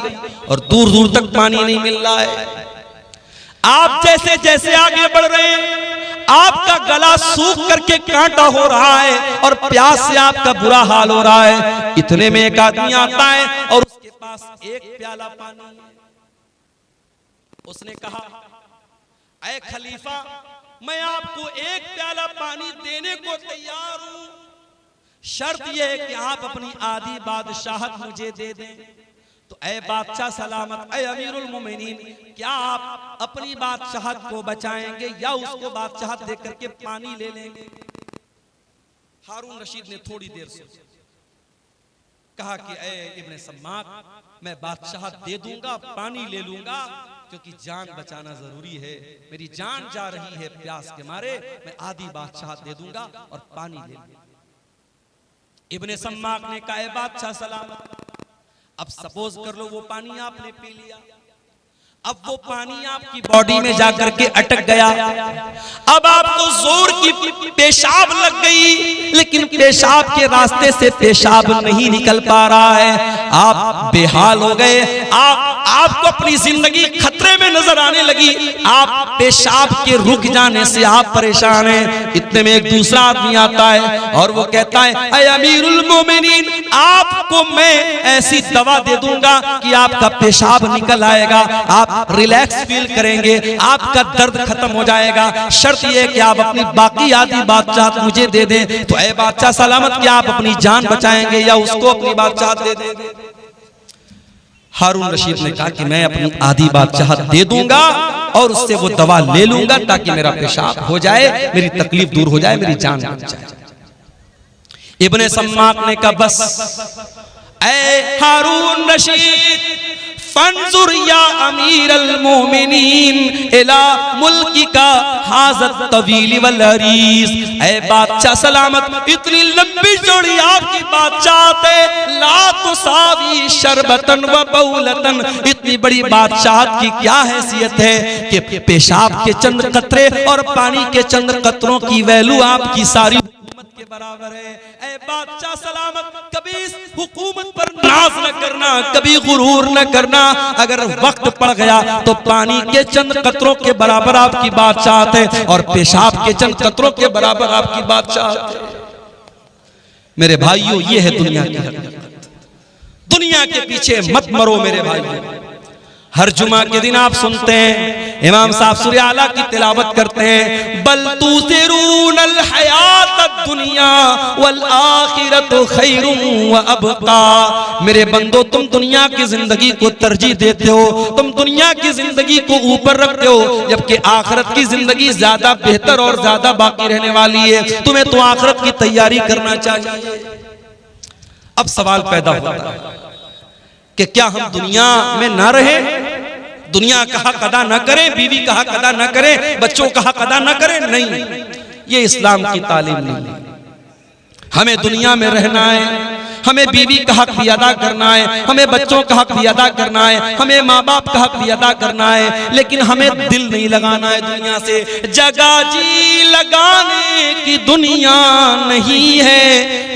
और दूर दूर तक पानी नहीं मिल रहा है। आप जैसे जैसे आगे बढ़ रहे हैं, आपका गला सूख करके कांटा हो रहा है और प्यास से आपका बुरा हाल हो रहा है। इतने में एक आदमी आता है और उसके पास एक प्याला पानी है। उसने कहा, ऐ खलीफा, मैं आपको एक प्याला पानी देने को तैयार हूं, शर्त यह है कि आप अपनी आधी बादशाहत मुझे दे दें। तो ऐ बादशाह सलामत, ऐ अमीरुल मोमिनीन, क्या आप अपनी बादशाहत को बचाएंगे या उसको बादशाहत देकर के पानी ले लेंगे? हारून रशीद ने थोड़ी देर सोचा, कहा कि ऐ इब्ने सम्माक, मैं बादशाहत दे दूंगा, पानी ले लूंगा, क्योंकि जान बचाना जरूरी है, मेरी जान जा रही है प्यास के मारे, मैं आधी बादशाहत दे दूंगा और पानी ले लूंगा। इब्ने सम्माक ने कहा, बादशाह सलामत, अब सपोज कर लो वो पानी आपने पी लिया, अब वो पानी आपकी बॉडी में जाकर के अटक गया, अब आपको जोर की पेशाब लग गई, लेकिन पेशाब के रास्ते से पेशाब नहीं निकल पा रहा है, आप बेहाल हो गए, आपको अपनी जिंदगी खतरे में नजर आने लगी, आप पेशाब के रुक जाने से आप परेशान हैं। इतने में एक दूसरा आदमी आता है और वो कहता है, ऐ अमीरुल मोमिनीन, आपको मैं ऐसी दवा दे दूंगा कि आपका पेशाब निकल आएगा, आप रिलैक्स फील करेंगे, आपका दर्द खत्म हो जाएगा, शर्त यह कि आप अपनी बाकी आधी बादशाहत मुझे दे दें। तो ऐ बादशाह सलामत, क्या आप अपनी जान बचाएंगे या उसको अपनी बादशाहत दे देंगे? हारून रशीद ने कहा कि मैं अपनी आधी बादशाहत दे दूंगा और उससे वो दवा ले लूंगा ताकि मेरा पेशाब हो जाए, मेरी तकलीफ दूर हो जाए, मेरी जान बच जाए। इब्ने सम्माक ने कहा, बस ऐ हारून रशीद, फंजुर या अमीरल मोमिनीन इला मुल्की का हाज़त तवील वल अरीज़। ऐ बादशाह सलामत, इतनी लंबी चौड़ी आपकी बादशाहत है, ला तुसावी शरबतन व बौलतन, इतनी बड़ी बादशाहत की क्या हैसियत है कि पेशाब के चंद कतरे और पानी के चंद कतरों की वैल्यू आपकी सारी के बराबर है। ऐ बादशाह सलामत, कभी इस हुकूमत पर नाज न करना, कभी गुरूर न करना, अगर वक्त पड़ गया तो पानी के चंद कतरों के बराबर आपकी बादशाहत है और पेशाब के चंद कतरों के बराबर आपकी बादशाहत है। मेरे भाइयों, ये है दुनिया की हकीकत। दुनिया के पीछे मत मरो मेरे भाइयों। हर जुमा के दिन आप सुनते हैं इमाम साहब सूरह आला की तिलावत करते हैं, बल तुसिरूनल हयातद दुनिया वल आखिरतु खैरुम व अबका। मेरे बंदो, तुम दुनिया की जिंदगी को तरजीह देते हो, तुम दुनिया की जिंदगी को ऊपर रखते हो, जबकि आखिरत की जिंदगी ज्यादा बेहतर और ज्यादा बाकी रहने वाली है। तुम्हें तो आखिरत की तैयारी करना चाहिए। अब सवाल पैदा होता है कि क्या हम दुनिया में ना रहे, दुनिया का हक अदा न करें, बीवी का हक अदा न करें, बच्चों का हक अदा न करें? नहीं, ये इस्लाम की तालीम नहीं है। हमें दुनिया में रहना है, हमें बीवी का हक भी अदा करना है, हमें बच्चों का हक भी अदा करना है, हमें माँ बाप का हक भी अदा करना है, लेकिन हमें दिल नहीं लगाना है दुनिया से। जगह जी लगाने की दुनिया नहीं है,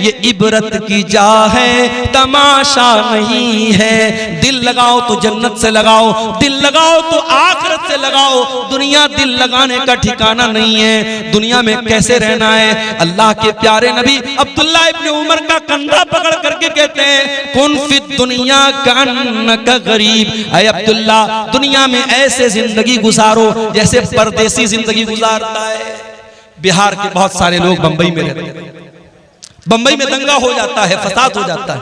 ये इबरत की जा है, तमाशा नहीं है। दिल लगाओ तो जन्नत से लगाओ, दिल लगाओ तो आखिरत से लगाओ। दुनिया दिल लगाने का ठिकाना नहीं है। दुनिया में कैसे रहना है? अल्लाह के प्यारे नबी अब्दुल्लाह इब्न उमर का कंधा पकड़ करके कहते हैं, कुन फिद दुनिया का गरीब। ऐ अब्दुल्ला, दुनिया में ऐसे जिंदगी गुजारो जैसे परदेसी जिंदगी गुजारता है। बिहार के बहुत सारे लोग बंबई में रहते हैं, बंबई में दंगा हो जाता है, फसाद हो जाता है,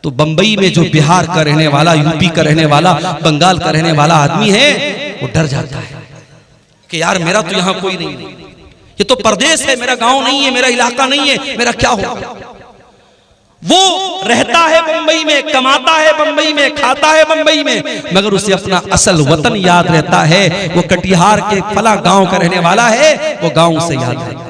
तो बंबई में जो बिहार का रहने वाला, यूपी का रहने वाला, बंगाल का रहने वाला आदमी है, वो डर जाता है कि यार मेरा तो यहाँ कोई नहीं है, ये तो परदेश है, मेरा गांव नहीं है, मेरा इलाका नहीं है, मेरा क्या होगा। वो रहता है बंबई में, कमाता है बंबई में, खाता है बंबई में, मगर उसे अपना असल वतन याद रहता है। वो कटिहार के फला गांव का रहने वाला है, वो गांव से याद रहता है।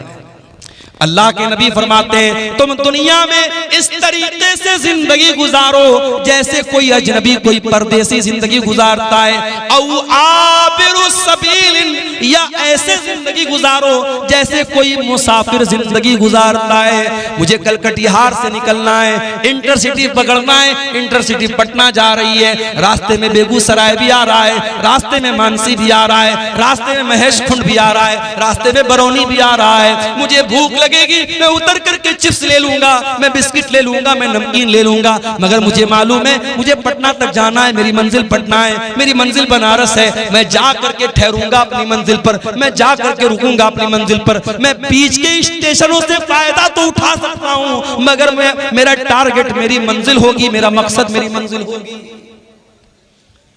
अल्लाह के नबी फरमाते हैं, तुम दुनिया में इस तरीके से जिंदगी गुजारो जैसे कोई अजनबी, कोई परदेसी जिंदगी गुजारता है। औ आबिरु सबीलिन, या ऐसे जिंदगी गुजारो जैसे कोई मुसाफिर जिंदगी गुजारता है। मुझे कल कटिहार से निकलना है, इंटरसिटी पकड़ना है, इंटरसिटी पटना जा रही है, रास्ते में बेगूसराय भी आ रहा है, रास्ते में मानसी भी आ रहा है, रास्ते में महेश खुंड भी आ रहा है, रास्ते में बरौनी भी आ रहा है। मुझे भूख लगेगी, मैं उतर करके चिप्स ले लूंगा, मैं बिस्किट ले लूंगा, मैं नमकीन ले लूंगा, मगर मुझे मालूम है मुझे पटना तक जाना है, मेरी मंजिल पटना है, मेरी मंजिल बनारस है। मैं जा करके ठहरूंगा अपनी मंजिल पर, मैं जा करके रुकूंगा अपनी मंजिल पर। मैं बीच के स्टेशनों से फायदा तो उठा सकता हूं, मगर मेरा टारगेट मेरी मंजिल होगी, मेरा मकसद मेरी मंजिल होगी।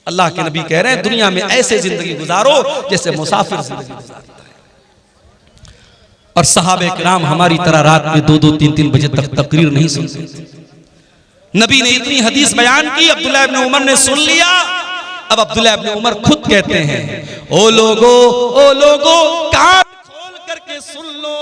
अल्लाह के नबी कह रहे हैं, दुनिया में ऐसे जिंदगी गुजारो जैसे मुसाफिर जिंदगी गुजारता है। और सहाबे किराम हमारी तरह रात में 2-2, 3-3 बजे तक तकरीर नहीं सुनते। नबी ने इतनी हदीस बयान की, अब्दुल्लाह इब्न उमर ने सुन लिया। अब अब्दुल्लाह इब्न उमर खुद कहते हैं, ओ लोगो कान खोल करके सुन लो,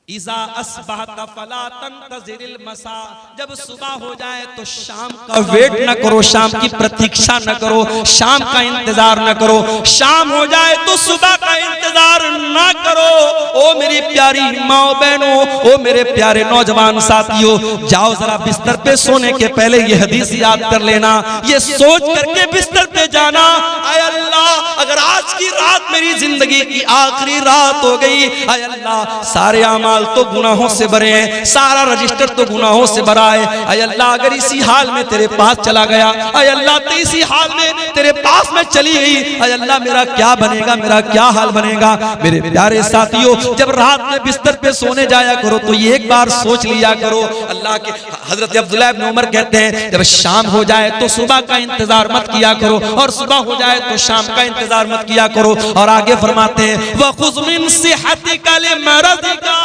इज़ा अस्बहत फला तंतज़िरिल मसा, जब सुबह हो जाए तो शाम का वेट न करो, शाम की प्रतीक्षा न करो, शाम का इंतजार न करो, शाम हो जाए तो सुबह का इंतजार न करो। ओ मेरी प्यारी माओ बहनों, ओ मेरे प्यारे नौजवान साथियों, जाओ जरा बिस्तर पे सोने के पहले ये हदीस याद कर लेना, ये सोच करके बिस्तर पे जाना, आय अल्लाह अगर आज की रात मेरी जिंदगी की आखिरी रात हो गई, आय अल्लाह सारे अमाल तो गुनाहों से भरे हैं, सारा रजिस्टर तो गुनाहों से भरा है, आय अल्लाह अगर इसी हाल में तेरे पास चला गया, आय अल्लाह तो इसी हाल में तेरे पास में चली गई, आय अल्लाह मेरा क्या बनेगा, मेरा क्या हाल बनेगा। मेरे प्यारे साथियों, जब रात में बिस्तर पे सोने जाया करो तो ये एक बार सोच लिया करो। अल्लाह के हजरत अब्दुल्लाह इब्न उमर कहते हैं, जब शाम हो जाए तो सुबह का इंतजार मत किया करो, और सुबह हो जाए तो शाम का इंतजार मत किया करो। और आगे फरमाते हैं, वखुज़ मिन सिहतिका लिमरदिका,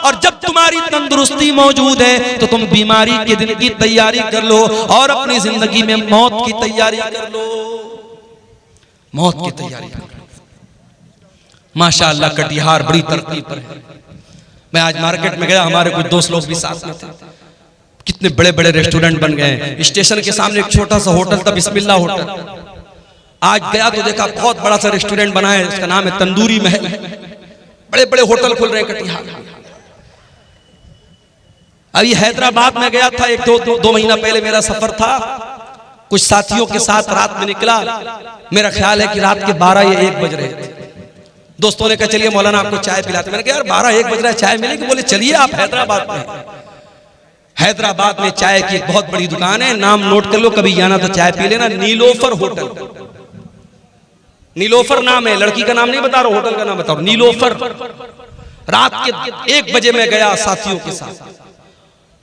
और जब तुम्हारी तंदुरुस्ती मौजूद है तो तुम बीमारी के दिन की तैयारी कर लो, और अपनी जिंदगी में मौत की तैयारी कर लो, मौत की तैयारी कर लो। माशाअल्लाह कटिहार बड़ी तरक्की पर है। मैं आज मार्केट में गया, हमारे कुछ दोस्त लोग भी साथ में थे, कितने बड़े बड़े रेस्टोरेंट बन गए। स्टेशन के सामने एक छोटा सा होटल था, बिस्मिल्लाह होटल। आज गया तो देखा बहुत बड़ा सा रेस्टोरेंट बना है, उसका नाम है तंदूरी महल। बड़े बड़े होटल खुल रहे हैं कटिहार। अभी हैदराबाद में गया था, एक दो महीना पहले मेरा सफर था, कुछ साथियों के साथ रात में निकला। मेरा ख्याल है कि रात के 12 या 1 बज रहे थे। दोस्तों ने कहा चलिए मौलाना आपको चाय पिलाते। मैंने कहा यार 12-1 बज रहा है, चाय मिलेगी? बोले चलिए आप हैदराबाद में। हैदराबाद में चाय की एक बहुत बड़ी दुकान है, नाम नोट कर लो, कभी जाना तो चाय पी लेना, नीलोफर होटल। नीलोफर नाम है, लड़की का नाम नहीं बता रहा, होटल का नाम बता रहा हूं, नीलोफर। रात के 1 बजे में गया साथियों के साथ।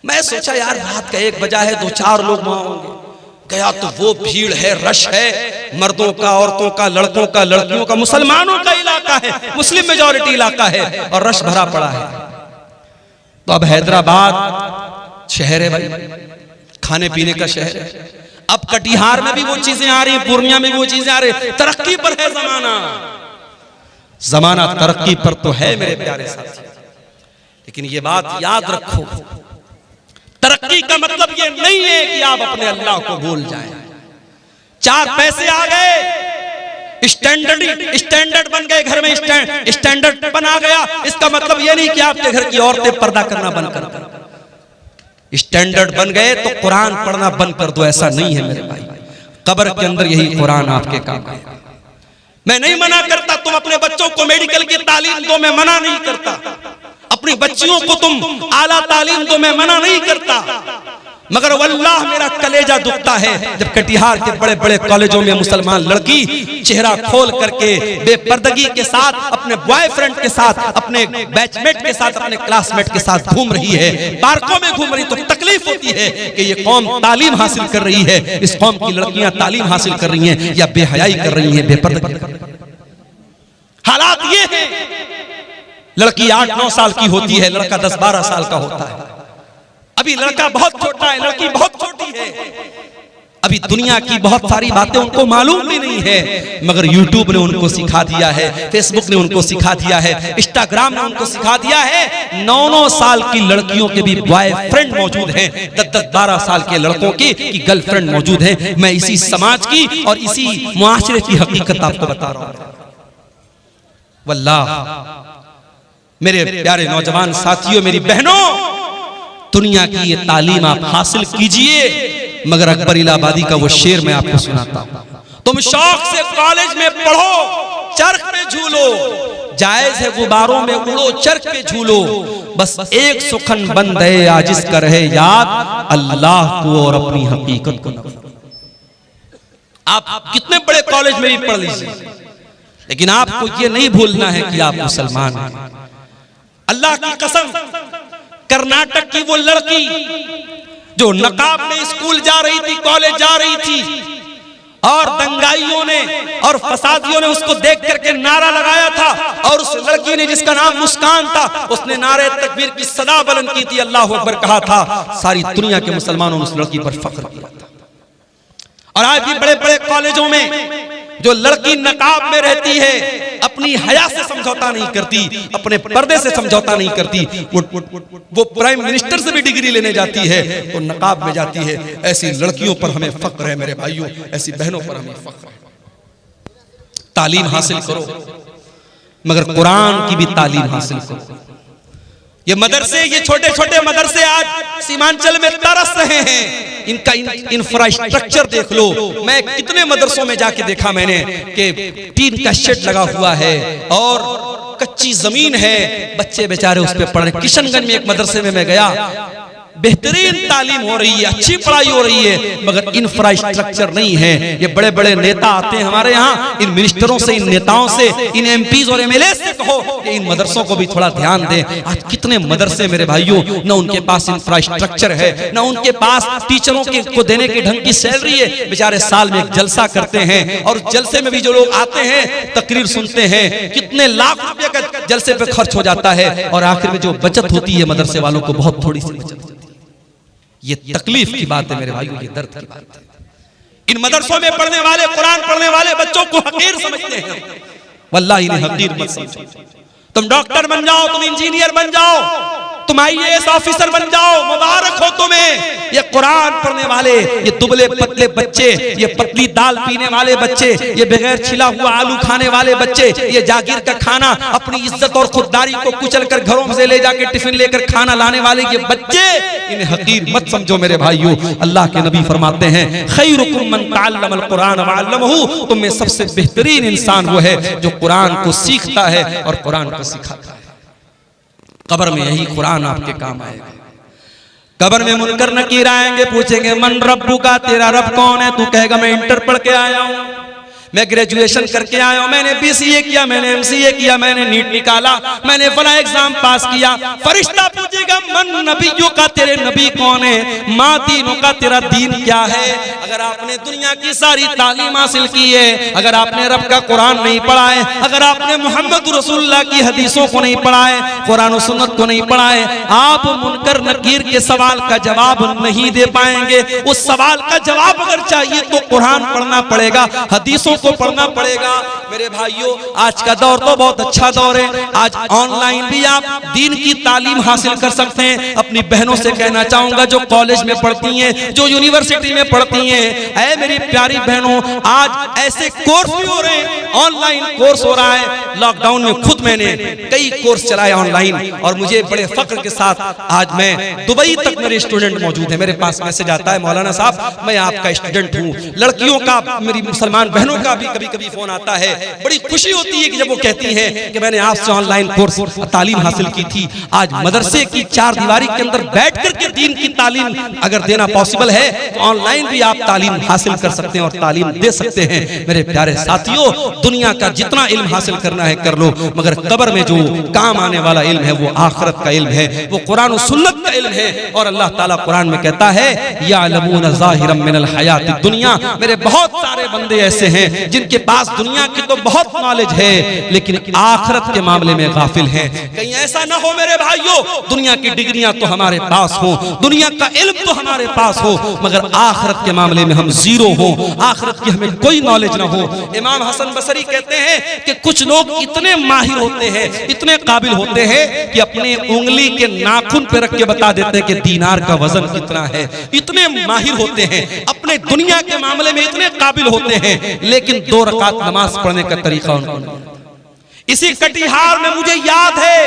मैं सोचा यार रात का 1 बजा है, 2-4 लोग वहां होंगे। गया तो वो भीड़ है, रश है, मर्दों का, औरतों का, लड़कों का, लड़कियों का, मुसलमानों का इलाका है, मुस्लिम मेजॉरिटी इलाका है, और रश भरा पड़ा है। तो अब हैदराबाद शहर है भाई, खाने पीने का शहर है। अब कटिहार में भी वो चीजें आ रही, पूर्णिया में भी वो चीजें आ रही। तरक्की पर है जमाना, जमाना तरक्की पर तो है मेरे प्यारे साथी। लेकिन ये बात याद रखो, तरक्की का मतलब ये नहीं है कि आप अपने अल्लाह को भूल जाएं। 4 पैसे आ गए, स्टैंडर्ड बन गए, घर में स्टैंडर्ड बना गया, इसका मतलब ये नहीं कि आपके घर की औरतें पर्दा करना बंद कर दें। स्टैंडर्ड बन गए तो कुरान पढ़ना बंद कर दो, ऐसा नहीं है मेरे भाई। कब्र के अंदर यही कुरान आपके काम आएगा। मैं नहीं मना करता तुम अपने बच्चों को मेडिकल की तालीम दो, मैं मना नहीं करता। अपनी बच्चियों को तुम आला तालीम दो, मैं मना नहीं करता। मगर वल्लाह मेरा कलेजा दुखता है जब कटिहार के बड़े बड़े कॉलेजों में मुसलमान लड़की चेहरा खोल करके बेपर्दगी के साथ अपने बॉयफ्रेंड के साथ, अपने बैचमेट के साथ, अपने क्लासमेट के साथ घूम रही है, पार्कों में घूम रही, तो तकलीफ होती है कि ये कौम तालीम हासिल कर रही है, इस कौम की लड़कियां तालीम हासिल कर रही हैं या बेहयाई कर रही हैं, बेपर्दगी कर रही हैं। हालात ये है, लड़की 8-9 साल की होती है, लड़का 10-12 साल का होता है। अभी लड़का बहुत छोटा है, लड़की बहुत छोटी है। अभी दुनिया की बहुत सारी बातें उनको मालूम भी नहीं है, मगर यूट्यूब ने उनको सिखा दिया है, फेसबुक ने उनको सिखा दिया है, इंस्टाग्राम ने उनको सिखा दिया है। 9-9 साल की लड़कियों के भी बॉयफ्रेंड मौजूद हैं, 10-12 साल के लड़कों की गर्लफ्रेंड मौजूद है। मैं इसी समाज की और इसी मुआशरे की हकीकत आपको बता रहा हूं। वल्लाह मेरे प्यारे नौजवान साथियों, मेरी बहनों, दुनिया की ये तालीम आप हासिल कीजिए, मगर अकबर इलाहाबादी का वो शेर मैं आपको सुनाता हूं। तुम शौक से कॉलेज में पढ़ो, चरख पे झूलो, जायज है गुबारों में उड़ो, चरख पे झूलो, बस एक सुखन बंद है आजिज का रहे याद, अल्लाह को और अपनी हकीकत को न। आप कितने बड़े कॉलेज में भी पढ़ लीजिए, लेकिन आपको ये नहीं भूलना है कि आप मुसलमान हैं। अल्लाह की कसम, कर्नाटक की वो लड़की जो नकाब में स्कूल जा रही थी, कॉलेज जा रही थी, और दंगाइयों ने और फसादियों ने उसको देख करके नारा लगाया था, और उस लड़की ने जिसका नाम मुस्कान था, उसने नारे तकबीर की सदा बुलंद की थी, अल्लाह अकबर कहा था। सारी दुनिया के मुसलमानों ने उस लड़की पर फख्र किया था। और आज भी बड़े बड़े कॉलेजों में जो लड़की नकाब में रहती है, अपनी हया से समझौता नहीं करती, अपने पर्दे से समझौता नहीं करती, वो प्राइम मिनिस्टर से भी डिग्री लेने जाती है तो नकाब में जाती है। ऐसी लड़कियों पर हमें फख्र है मेरे भाइयों, ऐसी बहनों पर हमें फख्र है। तालीम हासिल करो, मगर कुरान की भी तालीम हासिल करो। ये मदरसे, ये छोटे छोटे मदरसे आज सीमांचल में तरस रहे हैं, इनका इंफ्रास्ट्रक्चर देख लो। मैं कितने मदरसों में जाके देखा मैंने कि टीन का शेड लगा हुआ है और कच्ची जमीन है, बच्चे बेचारे उस पे पढ़ रहे। किशनगंज में एक मदरसे में मैं गया, बेहतरीन तालीम हो रही है, अच्छी पढ़ाई हो रही है, मगर इंफ्रास्ट्रक्चर नहीं है। ये बड़े बड़े नेता आते हैं हमारे यहाँ, इन मिनिस्टरों से, इन नेताओं से, इन एमपीज और एमएलए से कहो कि इन मदरसों को भी थोड़ा ध्यान दें। आज कितने मदरसे मेरे भाइयों, न उनके पास इंफ्रास्ट्रक्चर है, न उनके पास टीचरों को देने की ढंग की सैलरी है। बेचारे साल में एक जलसा करते हैं, और जलसे में भी जो लोग आते हैं तकरीर सुनते हैं, कितने लाख रुपए का जलसे पे खर्च हो जाता है, और आखिर में जो बचत होती है मदरसे वालों को बहुत थोड़ी सी बचत होती है। ये तकलीफ की बात है मेरे भाइयों, ये दर्द की बात है। इन मदरसों में पढ़ने वाले, कुरान पढ़ने वाले बच्चों को हकीर समझते हैं। वल्लाही इन्हें हकीर मत समझो। तुम डॉक्टर बन जाओ, तुम इंजीनियर बन जाओ, तुम IAS ऑफिसर बन जाओ, मुबारक हो तुम्हें। ये कुरान पढ़ने वाले, ये दुबले पतले बच्चे, ये पतली दाल पीने वाले बच्चे, ये बगैर छिला हुआ आलू खाने वाले बच्चे, ये जागीर का खाना अपनी इज्जत और खुददारी को कुचल कर घरों से ले जाके टिफिन लेकर खाना लाने वाले ये बच्चे, इन्हें हकीर मत समझो मेरे भाइयों। अल्लाह के नबी फरमाते हैं, खैरुकुम मन तअल्लमल कुरान व अल्लमहु, तुम में सबसे बेहतरीन इंसान वो है जो कुरान को सीखता है और कुरान को सिखाता है। कब्र में यही कुरान आपके काम आएगा। कब्र में मुनकर नकीर आएंगे, पूछेंगे मन रब्बू का, तेरा रब कौन है? तू कहेगा मैं इंटर पढ़ के आया हूं, मैं ग्रेजुएशन करके आया हूं, मैंने BCA किया, मैंने MCA किया, मैंने नीट निकाला, मैंने फला एग्जाम पास किया। फरिश्ता पूछेगा मन नबियों का, तेरे नबी कौन है? माँ दीनों का, तेरा दीन क्या है? अगर आपने दुनिया की सारी तालीम हासिल की है, अगर आपने रब का कुरान नहीं पढ़ा है, अगर आपने मोहम्मद रसूलुल्लाह की हदीसों को नहीं पढ़ा है, कुरान और सुन्नत को नहीं पढ़ा है, आप मुनकर नकीर के सवाल का जवाब नहीं दे पाएंगे। उस सवाल का जवाब अगर चाहिए तो कुरान पढ़ना पड़ेगा, हदीसों को पढ़ना पड़ेगा। मेरे भाइयों, आज का दौर तो बहुत अच्छा दौर है। आज ऑनलाइन भी आप दीन की तालीम हासिल कर सकते हैं। अपनी बहनों से कहना चाहूंगा जो कॉलेज में पढ़ती हैं, जो यूनिवर्सिटी में पढ़ती हैं, ऐ मेरी प्यारी बहनों, आज ऐसे कोर्स भी हो रहे हैं, ऑनलाइन कोर्स हो रहा है। लॉकडाउन में खुद मैंने कई कोर्स चलाए ऑनलाइन, और मुझे बड़े फख्र के साथ आज मैं दुबई तक मेरे स्टूडेंट मौजूद हैं। मेरे पास मैसेज आता है, मौलाना साहब मैं आपका स्टूडेंट हूँ। लड़कियों का, मेरी मुसलमान बहनों का भी कभी कभी फोन आता है। बड़ी खुशी होती है कि जब वो कहती हैं कि मैंने आपसे ऑनलाइन कोर्स तालीम हासिल की थी। आज मदरसे की चार दीवारी के अंदर बैठ करके दीन की तालीम अगर देना पॉसिबल है तो ऑनलाइन भी आप तालीम हासिल कर सकते हैं और तालीम दे सकते हैं। मेरे प्यारे साथियों, दुनिया का जितना इल्म हासिल करना है कर लो, मगर कब्र में जो काम आने वाला इल्म है वो आखिरत का इल्म है, वो कुरान और सुन्नत का इल्म है। और अल्लाह ताला कुरान में कहता है यालमून ज़ाहिरम मिनल हयातिद दुनिया। मेरे बहुत सारे बंदे ऐसे हैं जिनके पास दुनिया की तो बहुत नॉलेज है लेकिन आखिरत के मामले में गाफिल हैं। कहीं ऐसा ना हो मेरे भाइयों, दुनिया की डिग्रियां तो हमारे पास हो, दुनिया का इल्म तो हमारे पास हो, मगर आखिरत के मामले में हम जीरो हो, आखिरत की हमें कोई नॉलेज ना हो। इमाम हसन बसरी कहते हैं कि कुछ लोग इतने माहिर होते हैं, इतने काबिल होते हैं कि अपने उंगली के नाखून पे रख के बता देते हैं कि दीनार का वजन कितना है। इतने माहिर होते हैं, अपने दुनिया के मामले में इतने काबिल होते हैं, लेकिन 2 रकात नमाज पढ़ने का तरीका उनको नहीं। इसी कटिहार में मुझे याद है,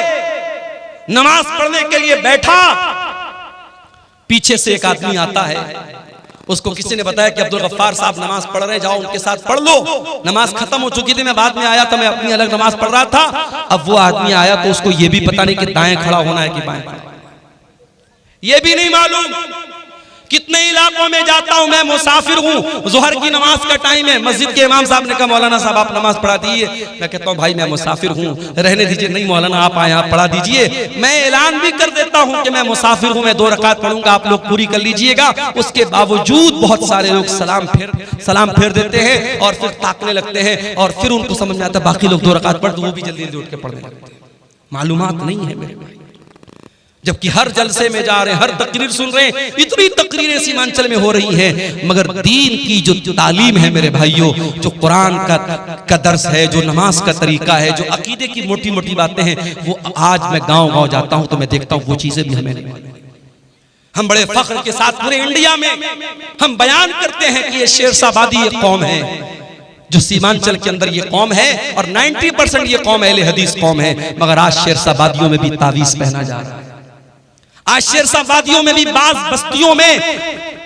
नमाज पढ़ने के लिए बैठा, पीछे से एक आदमी आता है। उसको किसी ने बताया कि अब्दुल गफ्फार साहब नमाज पढ़ रहे हैं, जाओ उनके साथ पढ़ लो। नमाज खत्म हो चुकी थी, मैं बाद में आया था, मैं अपनी अलग नमाज पढ़ रहा था। अब वो आदमी आया तो उसको ये भी पता नहीं कि दाएं खड़ा होना है कि बाएं, ये भी नहीं मालूम। कितने इलाकों में जाता हूं, मैं मुसाफिर हूं, जोहर की नमाज का टाइम है, मस्जिद के इमाम साहब ने कहा मौलाना साहब आप नमाज पढ़ा दीजिए। मैं कहता हूं भाई मैं मुसाफिर हूं, रहने दीजिए। नहीं मौलाना आप आए, आप पढ़ा दीजिए। मैं ऐलान भी कर देता हूं कि मैं मुसाफिर हूं, मैं 2 रकात पढ़ूंगा, आप लोग पूरी कर लीजिएगा। उसके बावजूद बहुत सारे लोग सलाम फेर देते हैं और फिर ताकने लगते हैं, और फिर उनको समझ में आता है बाकी लोग 2 रकात पढ़, तो वो भी जल्दी जल्दी उठ के पढ़ने लगते हैं। मालूमात नहीं है मेरे भाई, जबकि हर जलसे में जा रहे हैं, हर तकरीर सुन रहे हैं, इतनी तकरीरें सीमांचल में हो रही हैं, मगर दीन की जो तालीम है मेरे भाइयों, जो कुरान का दर्स है, जो नमाज का तरीका है, जो अकीदे की मोटी मोटी बातें हैं, वो आज मैं गांव-गांव जाता हूं तो मैं देखता हूं वो चीजें भी हमें नहीं मालूम। हम बड़े फख्र के साथ पूरे इंडिया में हम बयान करते हैं कि ये शेरशाबादी ये कौम है, जो सीमांचल के अंदर ये कौम है, और 90% ये कौम अहले हदीस कौम है, मगर आज शेरशाबादियों में भी तावीज पहना जा रहा है। आज शेरशाबादियों में भी बाज बस्तियों में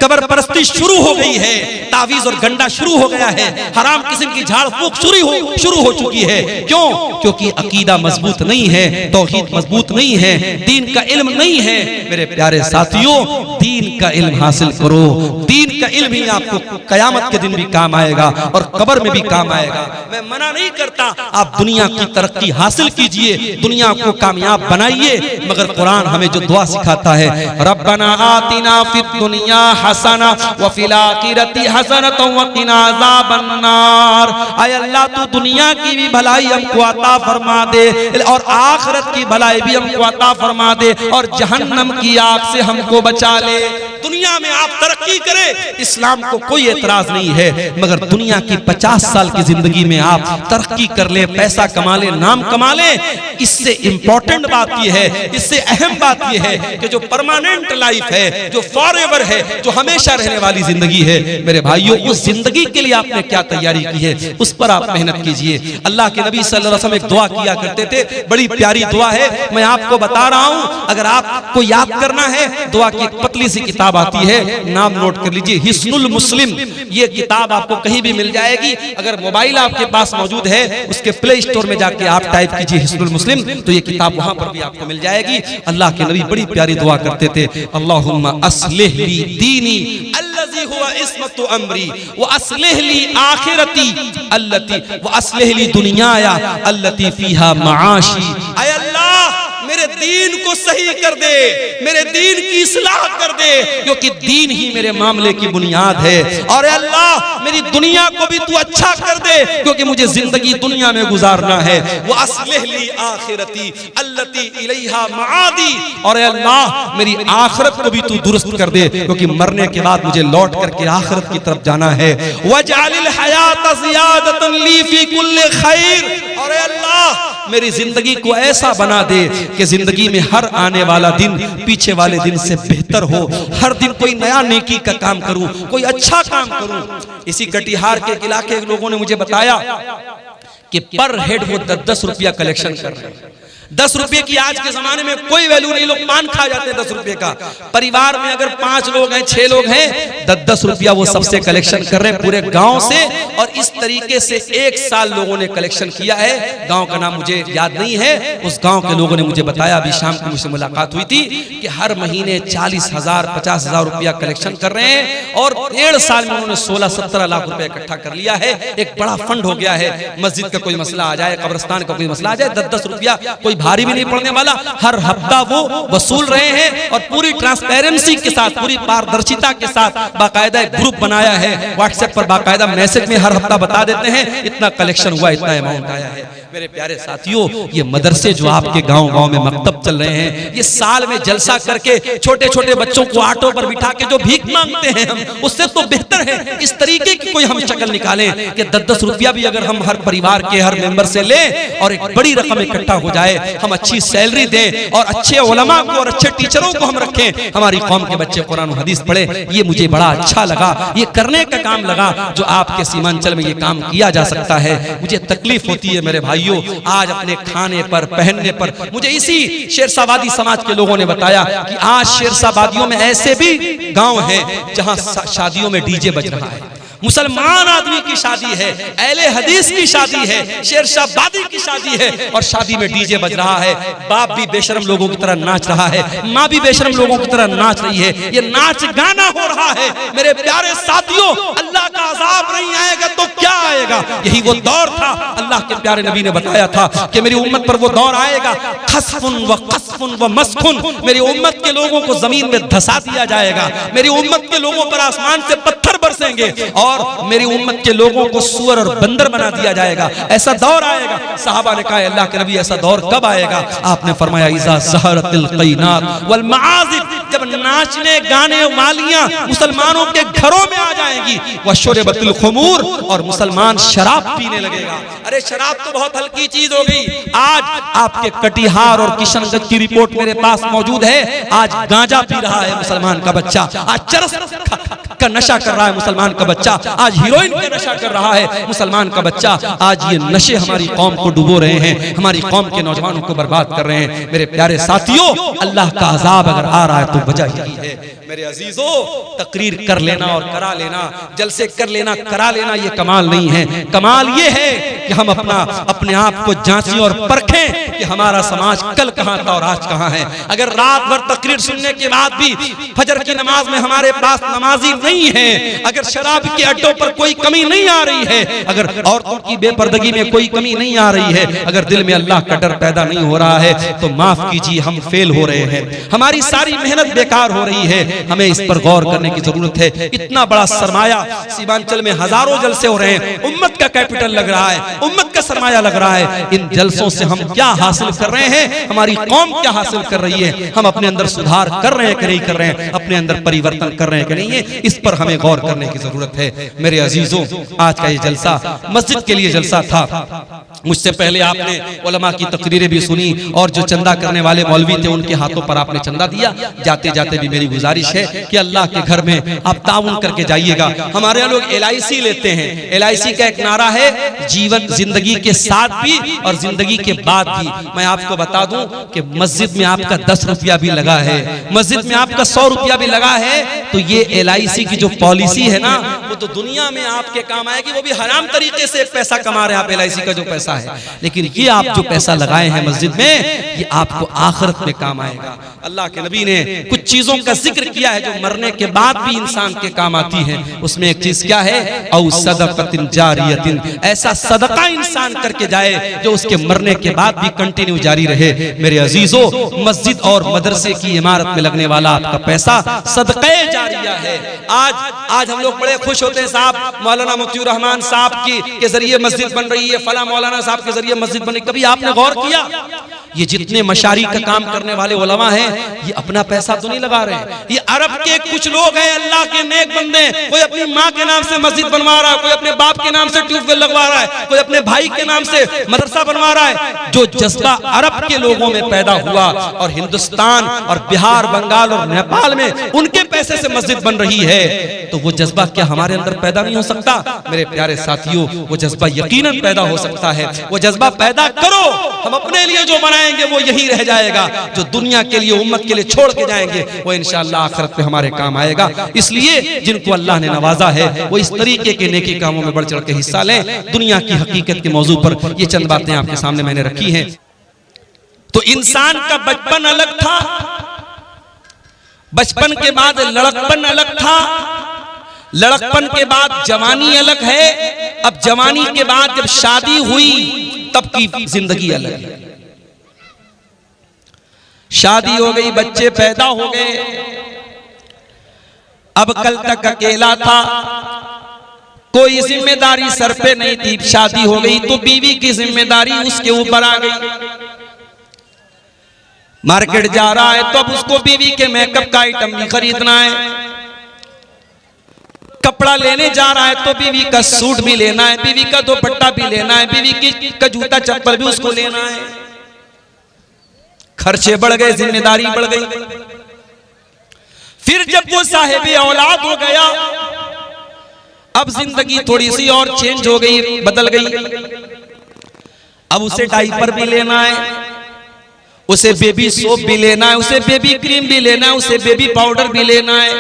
कब्र परस्ती शुरू हो गई है, तावीज और गंडा शुरू हो गया है, हराम किस्म की झाड़ फूक शुरू हो चुकी है। क्यों? क्योंकि अकीदा मजबूत नहीं है, तौहीद मजबूत नहीं है, दीन का इल्म नहीं है। मेरे प्यारे साथियों, दीन का इल्म हासिल करो, दीन का इल्म ही आपको कयामत के दिन भी काम आएगा और कब्र में भी काम आएगा। मैं मना नहीं करता, आप दुनिया की तरक्की हासिल कीजिए, दुनिया को कामयाब बनाइए, मगर कुरान हमें जो दुआ सिखाता है, रब्बना आतिना फिद दुनिया हसना व फिल आखिरति हसनतन व क़िना अज़ाबन्नार। आय अल्लाह तू दुनिया की भी भलाई हमको अता फरमा दे और आखिरत की भलाई भी हमको अता फरमा दे और जहन्नम की आग से हमको बचा ले। दुनिया में आप तरक्की करें, इस्लाम को कोई एतराज नहीं है, मगर दुनिया की 50 साल की जिंदगी में आप तरक्की कर ले, पैसा कमा ले, नाम कमा ले, इससे इंपॉर्टेंट बात यह है, इससे अहम बात यह है कि जो परमानेंट लाइफ है, जो फॉरएवर है, जो हमेशा रहने वाली जिंदगी है, मेरे भाइयों उस जिंदगी के लिए आपने क्या तैयारी की है, उस पर आप मेहनत कीजिए। अल्लाह के नबी सल्लल्लाहु अलैहि वसल्लम एक दुआ किया करते थे, बड़ी प्यारी दुआ है, मैं आपको बता रहा हूं, अगर आपको याद करना है, दुआ की एक पतली सी किताब आती है, नाम नोट कर लीजिए, हिस्नुल मुस्लिम। ये किताब आपको कहीं भी मिल जाएगी, अगर मोबाइल आपके पास मौजूद है, उसके प्ले स्टोर में जाके आप टाइप कीजिए हिस्नुल मुस्लिम, तो ये किताब वहां पर भी आपको मिल जाएगी। अल्लाह के नबी बड़ी प्यारी दुआ करते थे, अल्लाहुम्मा अस्लिह ली दीनी अल्लज़ी हुवा इस्मतु अमरी व अस्लिह ली आखिरती अल्लती व अस्लिह ली दुनियाया अल्लती फीहा माआशी। ऐ अल्लाह मेरे दीन को सही कर दे, मेरे दीन की इस्लाह कर दे, क्योंकि दीन ही मेरे मामले की बुनियाद है। और अल्लाह मेरी दुनिया को भी तू अच्छा कर दे, क्योंकि मुझे जिंदगी दुनिया में गुजारना है। वो अस्लिह ली आखिरती अल्लती इलैहा मादी, और अल्लाह मेरी आखिरत को भी तू दुरुस्त कर दे, क्योंकि मरने के बाद मुझे लौट करके आखिरत की तरफ जाना है। वजअलिल हयात ज़ियादतन ली फी कुल्लि खैर, और अल्लाह मेरी जिंदगी को ऐसा बना दे कि जिंदगी में हर आने वाला दिन पीछे वाले दिन से बेहतर हो, हर दिन कोई नया नेकी का काम करूं, कोई अच्छा काम करूं। इसी कटिहार के इलाके के लोगों ने मुझे बताया कि पर हेड वो 10-10 रुपया कलेक्शन कर रहे हैं। 10 रुपये की आज के जमाने में कोई वैल्यू नहीं, लोग पान खा जाते हैं 10 रुपये का। परिवार में अगर 5 लोग हैं, 6 लोग हैं, 10-10 रुपया वो सबसे कलेक्शन कर रहे हैं पूरे गांव से। और इस तरीके से 1 साल लोगों ने कलेक्शन किया है। गांव का नाम मुझे याद नहीं है। उस गांव के लोगों ने मुझे बताया, अभी शाम को मुझसे मुलाकात हुई थी, कि हर महीने 40,000 50,000 रुपया कलेक्शन कर रहे हैं। और 1.5 साल में उन्होंने 16-17 लाख रुपया इकट्ठा कर लिया है। एक बड़ा फंड हो गया है। मस्जिद का कोई मसला आ जाए, कब्रिस्तान का कोई मसला आ जाए, 10-10 रुपया कोई भारी भी नहीं पड़ने वाला, हर हफ्ता वो वसूल रहे हैं। और पूरी ट्रांसपेरेंसी के साथ, पूरी पारदर्शिता के साथ बाकायदा एक ग्रुप बनाया है। व्हाट्सएप पर बाकायदा मैसेज में हर हफ्ता बता देते हैं इतना कलेक्शन हुआ, इतना अमाउंट आया है। मेरे प्यारे साथियों, ये मदरसे जो आपके गांव-गांव में मकतब चल रहे हैं, ये साल में जलसा करके छोटे-छोटे बच्चों को ऑटो पर बिठा के जो भीख मांगते हैं हम, उससे तो बेहतर है इस तरीके की कोई हम शक्ल निकालें कि 10-10 रुपया भी अगर हम हर परिवार के हर मेंबर से लें और एक बड़ी रकम इकट्ठा हो जाए, हम अच्छी सैलरी दें और अच्छे उलमा को और अच्छे टीचरों को हम रखें, हमारी कौम के बच्चे कुरान और हदीस पढ़े। ये मुझे बड़ा अच्छा लगा, ये करने का काम लगा जो आपके सीमांचल में ये काम किया जा सकता है। मुझे तकलीफ होती है मेरे भाइयों, आज अपने खाने पर, पहनने पर। मुझे इसी शेरशाहवादी समाज के लोगों ने बताया कि आज शेरशाहवादियों में ऐसे भी गांव हैं जहां शादियों में डीजे बज रहा है। मुसलमान आदमी की शादी है, अहले हदीस की शादी है, शेरशाहवादी की शादी है, और शादी में डीजे बज रहा है। बाप भी बेशरम लोगों की तरह नाच रहा है, माँ भी बेशरम लोगों की तरह नाच रही है। ये नाच गाना हो रहा है। मेरे प्यारे साथियों, अल्लाह का अज़ाब नहीं आएगा तो क्या आएगा? यही वो दौर था, अल्लाह के प्यारे नबी ने बताया था कि मेरी उम्मत पर वो दौर आएगा, खस्फुन व कस्फुन व मस्खुन, मेरी उम्मत के लोगों को जमीन में धसा दिया जाएगा, मेरी उम्मत के लोगों पर आसमान से पत्थर बरसेंगे, और मेरी उम्मत के लोगों को सूअर और बंदर बना दिया जाएगा। ऐसा दौर आएगा। सहाबा ने कहा, अल्लाह के नबी ऐसा दौर कब आएगा? आपने फरमाया, इज़ा ज़हरतिल क़ैनात वल मआज़िफ, जब नाचने गाने वालियां मुसलमानों के घरों में आ जाएंगी, वशुरबतिल खुमूर, और मुसलमान शराब पीने लगेगा। अरे शराब तो बहुत हल्की चीज हो गई। आज आपके कटिहार और किशनगंज की रिपोर्ट मेरे पास मौजूद है। आज गांजा पी रहा है मुसलमान का बच्चा, आज चरस का नशा कर रहा है मुसलमान का बच्चा, आज हीरोइन का नशा कर रहा है मुसलमान का बच्चा। आज ये नशे हमारी कौम को डुबो रहे हैं, हमारी कौम के नौजवानों को बर्बाद कर रहे हैं। मेरे प्यारे साथियों, अल्लाह का अजाब अगर आ रहा है तो वजह यही है। मेरे अजीजों, तकरीर कर लेना और करा लेना, जलसे कर लेना, करा लेना, ये कमाल नहीं है। कमाल ये है कि हम अपने आप को जांचें और परखें कि हमारा समाज कल कहां था और आज कहां है। अगर रात भर तकरीर सुनने के बाद भी फजर की नमाज में हमारे पास नमाजी नहीं है, अगर शराब के अड्डों पर कोई कमी नहीं आ रही है, अगर औरतों की बेपर्दगी में कोई कमी नहीं आ रही है, अगर दिल में अल्लाह का डर पैदा नहीं हो रहा है, तो माफ कीजिए, हम फेल हो रहे हैं। हमारी सारी मेहनत बेकार हो रही है। हमें इस पर गौर करने की जरूरत है। इतना बड़ा सरमाया, सीमांचल में हजारों जलसे हो रहे हैं, उम्मत का कैपिटल लग रहा है, उम्मत का सरमाया लग रहा है। इन जलसों से हम क्या हासिल कर रहे हैं? हमारी कौम क्या हासिल कर रही है? हम अपने अंदर सुधार कर रहे हैं कि नहीं कर रहे हैं? अपने अंदर परिवर्तन कर रहे हैं कि नहीं है? इस पर हमें गौर करने की जरूरत है। मेरे अजीजों, आज का ये जलसा मस्जिद के लिए जलसा था। मुझसे पहले आपने उलमा की तकरीरें भी सुनी, और जो चंदा करने वाले मौलवी थे उनके हाथों पर आपने चंदा दिया। जाते जाते भी मेरी गुजारिश है कि अल्लाह के घर में आप ताउन करके जाइएगा। हमारे यहाँ लोग LIC लेते हैं। LIC का एक नारा है, जीवन जिंदगी के साथ भी और जिंदगी के बाद भी। मैं आपको बता दूं कि मस्जिद में आपका 10 रुपया भी लगा है, मस्जिद में आपका 100 रुपया भी लगा है तो ये LIC की जो पॉलिसी है ना, वो तो दुनिया में आपके काम आएगी, वो भी हराम तरीके से पैसा कमा रहे हैं आप, LIC का जो पैसा है। लेकिन ये आप जो पैसा लगाए हैं मस्जिद में, ये आपको आखिरत में काम आएगा। अल्लाह के नबी ने कुछ चीजों का जिक्र किया है जो मरने के बाद भी इंसान के काम आती है। उसमें एक चीज क्या है, औ सदक़तिन जारियतिन, ऐसा सदका इंसान करके जाए जो उसके मरने के बाद भी कंटिन्यू जारी रहे। मेरे अजीजों, मस्जिद और मदरसे की इमारत में लगने वाला आपका पैसा सदक़े जारिया है। आज हम लोग बड़े खुश होते हैं, साहब मौलाना मुफ्ती रहमान साहब के जरिए मस्जिद बन रही है, फला मौलाना साहब के जरिए मस्जिद बन रही। कभी आपने गौर किया ये जितने मशारी का काम करने वाले उलमा हैं, ये अपना पैसा तो नहीं लगा रहे। ये अरब के कुछ लोग हैं, अल्लाह के नेक बंदे, कोई अपनी माँ के नाम से मस्जिद बनवा रहा है, कोई अपने बाप के नाम से ट्यूबवेल लगवा रहा है, कोई अपने भाई के नाम से मदरसा बनवा रहा है। जो जज्बा अरब के लोगों में पैदा हुआ और हिंदुस्तान और बिहार, बंगाल और नेपाल में उनके पैसे से मस्जिद बन रही है, तो वो जज्बा क्या हमारे अंदर पैदा नहीं हो सकता? मेरे प्यारे साथियों, वो जज्बा यकीनन पैदा हो सकता है। वो जज्बा पैदा करो, हम अपने लिए जो बनाएंगे वो यही रह जाएगा, जो दुनिया के लिए, उम्मत के लिए छोड़ के जाएंगे वो इंशाअल्लाह आखिरत में हमारे काम आएगा। इसलिए जिनको अल्लाह ने नवाजा है वो इस तरीके के नेकी कामों में बढ़ चढ़ के हिस्सा लें। दुनिया की हकीकत के मौजू पर ये चंद बातें आपके सामने मैंने रखी हैं। तो इंसान का बचपन अलग था, बचपन के बाद लड़कपन अलग था, लड़कपन के बाद जवानी अलग है, अब जवानी के बाद जब शादी हुई तब की जिंदगी अलग है। शादी हो गई, बच्चे पैदा हो गए, अब कल तक अकेला था, कोई जिम्मेदारी सर पे नहीं थी। शादी हो गई तो बीवी की जिम्मेदारी उसके ऊपर आ गई। मार्केट जा रहा है तो अब उसको बीवी के मेकअप का आइटम भी खरीदना है, कपड़ा लेने जा रहा है तो बीवी का सूट भी लेना है, बीवी का दुपट्टा भी लेना है, बीवी का जूता चप्पल भी उसको लेना है। खर्चे बढ़ गए, जिम्मेदारी बढ़ गई। फिर जब वो साहिब औलाद हो गया, अब जिंदगी थोड़ी सी और चेंज हो गई, बदल गई। अब उसे डायपर भी लेना है, उसे बेबी सोप भी लेना है, उसे बेबी क्रीम भी लेना है, उसे बेबी पाउडर भी लेना है,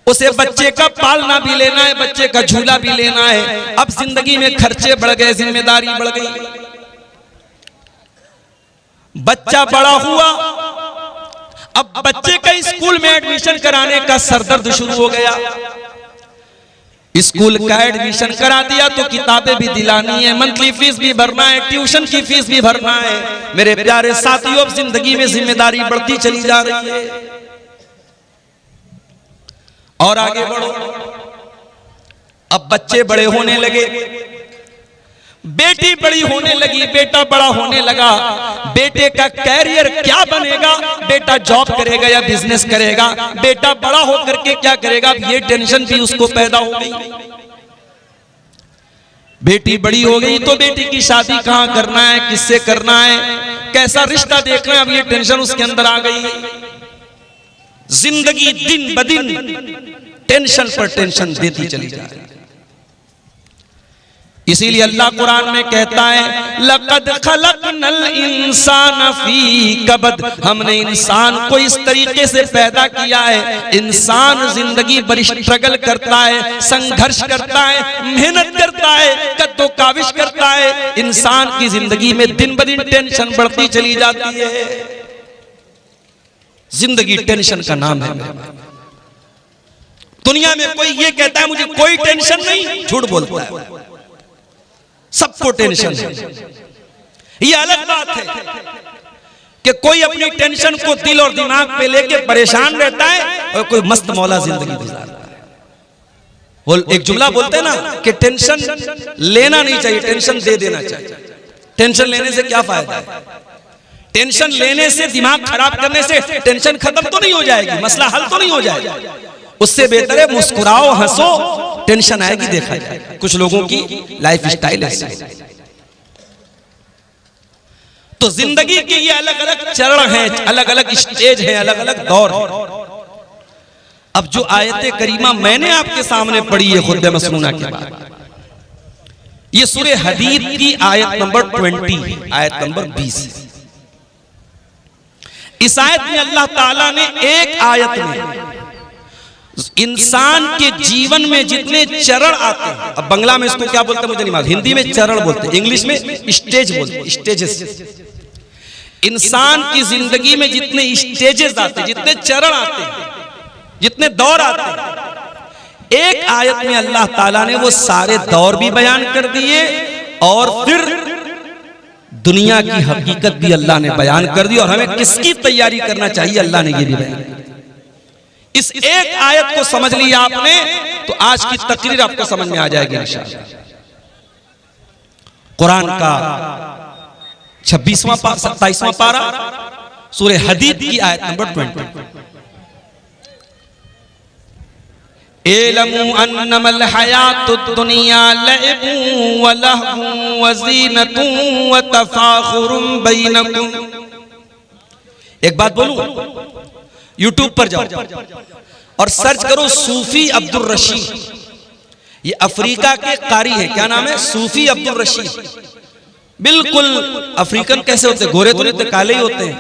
उसे बच्चे का पालना भी लेना है, बच्चे का झूला भी लेना है। अब जिंदगी में खर्चे बढ़ गए, जिम्मेदारी बढ़ गई। बच्चा बड़ा हुआ, अब बच्चे का स्कूल में एडमिशन कराने का सरदर्द शुरू हो गया। स्कूल का एडमिशन करा दिया तो किताबें भी दिलानी है, मंथली फीस भी भरना है, ट्यूशन की फीस भी भरना है। मेरे प्यारे साथियों, अब जिंदगी में जिम्मेदारी बढ़ती चली जा रही है। और आगे बढ़ो, अब बच्चे बड़े होने लगे, बेटी बड़ी होने लगी, बेटा बड़ा होने लगा। बेटे का कैरियर क्या बनेगा, बेटा जॉब करेगा या बिजनेस करेगा, बेटा बड़ा होकर के क्या करेगा, ये टेंशन भी उसको पैदा हो गई। बेटी बड़ी हो गई तो बेटी की शादी कहां करना है, किससे करना है, कैसा रिश्ता देखना है, अब ये टेंशन उसके अंदर आ गई। जिंदगी दिन ब दिन टेंशन पर टेंशन देती चली जा रही है। इसीलिए अल्लाह कुरान में कहता है, लक़द खलक़नल इंसान फी कबद, हमने इंसान को इस तरीके से पैदा किया है। इंसान जिंदगी बड़ी स्ट्रगल करता है, संघर्ष करता है, मेहनत करता है, कद्दो काविश करता है। इंसान की जिंदगी में दिन ब दिन टेंशन बढ़ती चली जाती है। जिंदगी टेंशन का नाम है। दुनिया में कोई ये कहता है मुझे कोई टेंशन नहीं, झूठ बोलता है। सबको टेंशन है। ये अलग बात है कि कोई अपनी टेंशन को दिल और दिमाग पे लेके परेशान रहता है और कोई मस्त मौला जिंदगी गुजारता है। वो एक जुमला बोलते हैं ना कि टेंशन लेना नहीं चाहिए, टेंशन दे देना चाहिए। टेंशन लेने से क्या फायदा है? टेंशन लेने से, दिमाग खराब करने से टेंशन खत्म तो नहीं हो जाएगी, मसला हल तो नहीं हो जाएगा। उससे बेहतर है मुस्कुराओ, हंसो, टेंशन आएगी देखा जाए। कुछ लोगों की लाइफ स्टाइल ऐसी। तो जिंदगी के ये अलग अलग चरण हैं, अलग अलग स्टेज हैं, अलग अलग दौर हैं। अब जो आयत करीमा मैंने आपके सामने पढ़ी है खुतबे मसनूना के बाद, ये सूरह हदीद की आयत नंबर 20, आयत नंबर 20। इस आयत में अल्लाह ताला ने एक आयत में इंसान के जीवन में जितने चरण आते हैं, अब बंगला में इसको क्या बोलते हैं मुझे नहीं मालूम, हिंदी में चरण बोलते हैं, इंग्लिश में स्टेज बोलते हैं, स्टेजेस। इंसान की जिंदगी में जितने स्टेजेस आते हैं, जितने चरण आते हैं, जितने दौर आते हैं, एक आयत में अल्लाह ताला ने वो सारे दौर भी बयान कर दिए और फिर दुनिया की हकीकत भी अल्लाह ने बयान कर दी और हमें किसकी तैयारी करना चाहिए अल्लाह ने ये भी बयान कर दिया। इस एक आयत को समझ लिया आपने तो आज की तकरीर आपको समझ में आ जाएगी इंशाअल्लाह। कुरान का 26वां 27वां पारा सूरह हदीद की आयत नंबर 20। एलमु अन्नमल हयातुद दुनिया लइबुन व लहवुन व ज़ीनतुन व तफाखुरुन बैनकुम। एक बात बोलूं, यूट्यूब पर जाओ और सर्च करो सूफी अब्दुल रशीद। ये अफ्रीका के कारी हैं, क्या नाम है? सूफी अब्दुल रशीद। बिल्कुल अफ्रीकन कैसे होते, गोरे तो नहीं, काले ही होते हैं,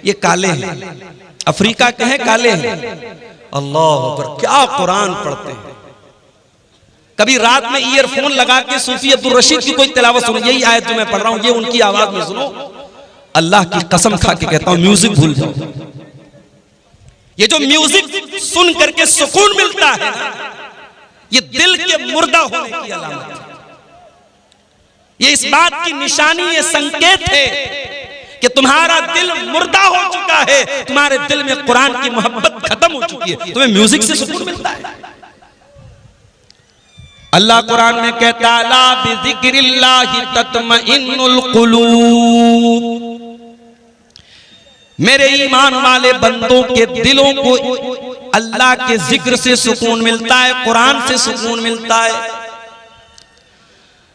ये काले हैं, अफ्रीका के हैं, काले हैं। अल्लाह अकबर, क्या कुरान पढ़ते हैं। कभी रात में ईयरफोन लगा के सूफी अब्दुल रशीद की कोई तिलावत सुनो, यही आयत जो मैं पढ़ रहा हूं ये उनकी आवाज में सुनो, अल्लाह की कसम खा के कहता हूं म्यूजिक भूल जाओ। ये जो म्यूजिक सुन करके सुकून मिलता है ना, ये दिल के मुर्दा होने की अलामत है। ये इस बात की निशानी, ये संकेत है कि तुम्हारा दिल मुर्दा हो चुका है, तुम्हारे दिल में कुरान की मोहब्बत खत्म हो चुकी है, तुम्हें म्यूजिक से सुकून मिलता है। अल्लाह कुरान में कहता है ला बिज़िक्रिल्लाहि तत्मइन्नुल कुलूब। मेरे ईमान वाले बंदों के दिलों को अल्लाह के जिक्र से सुकून मिलता है, कुरान से सुकून मिलता है।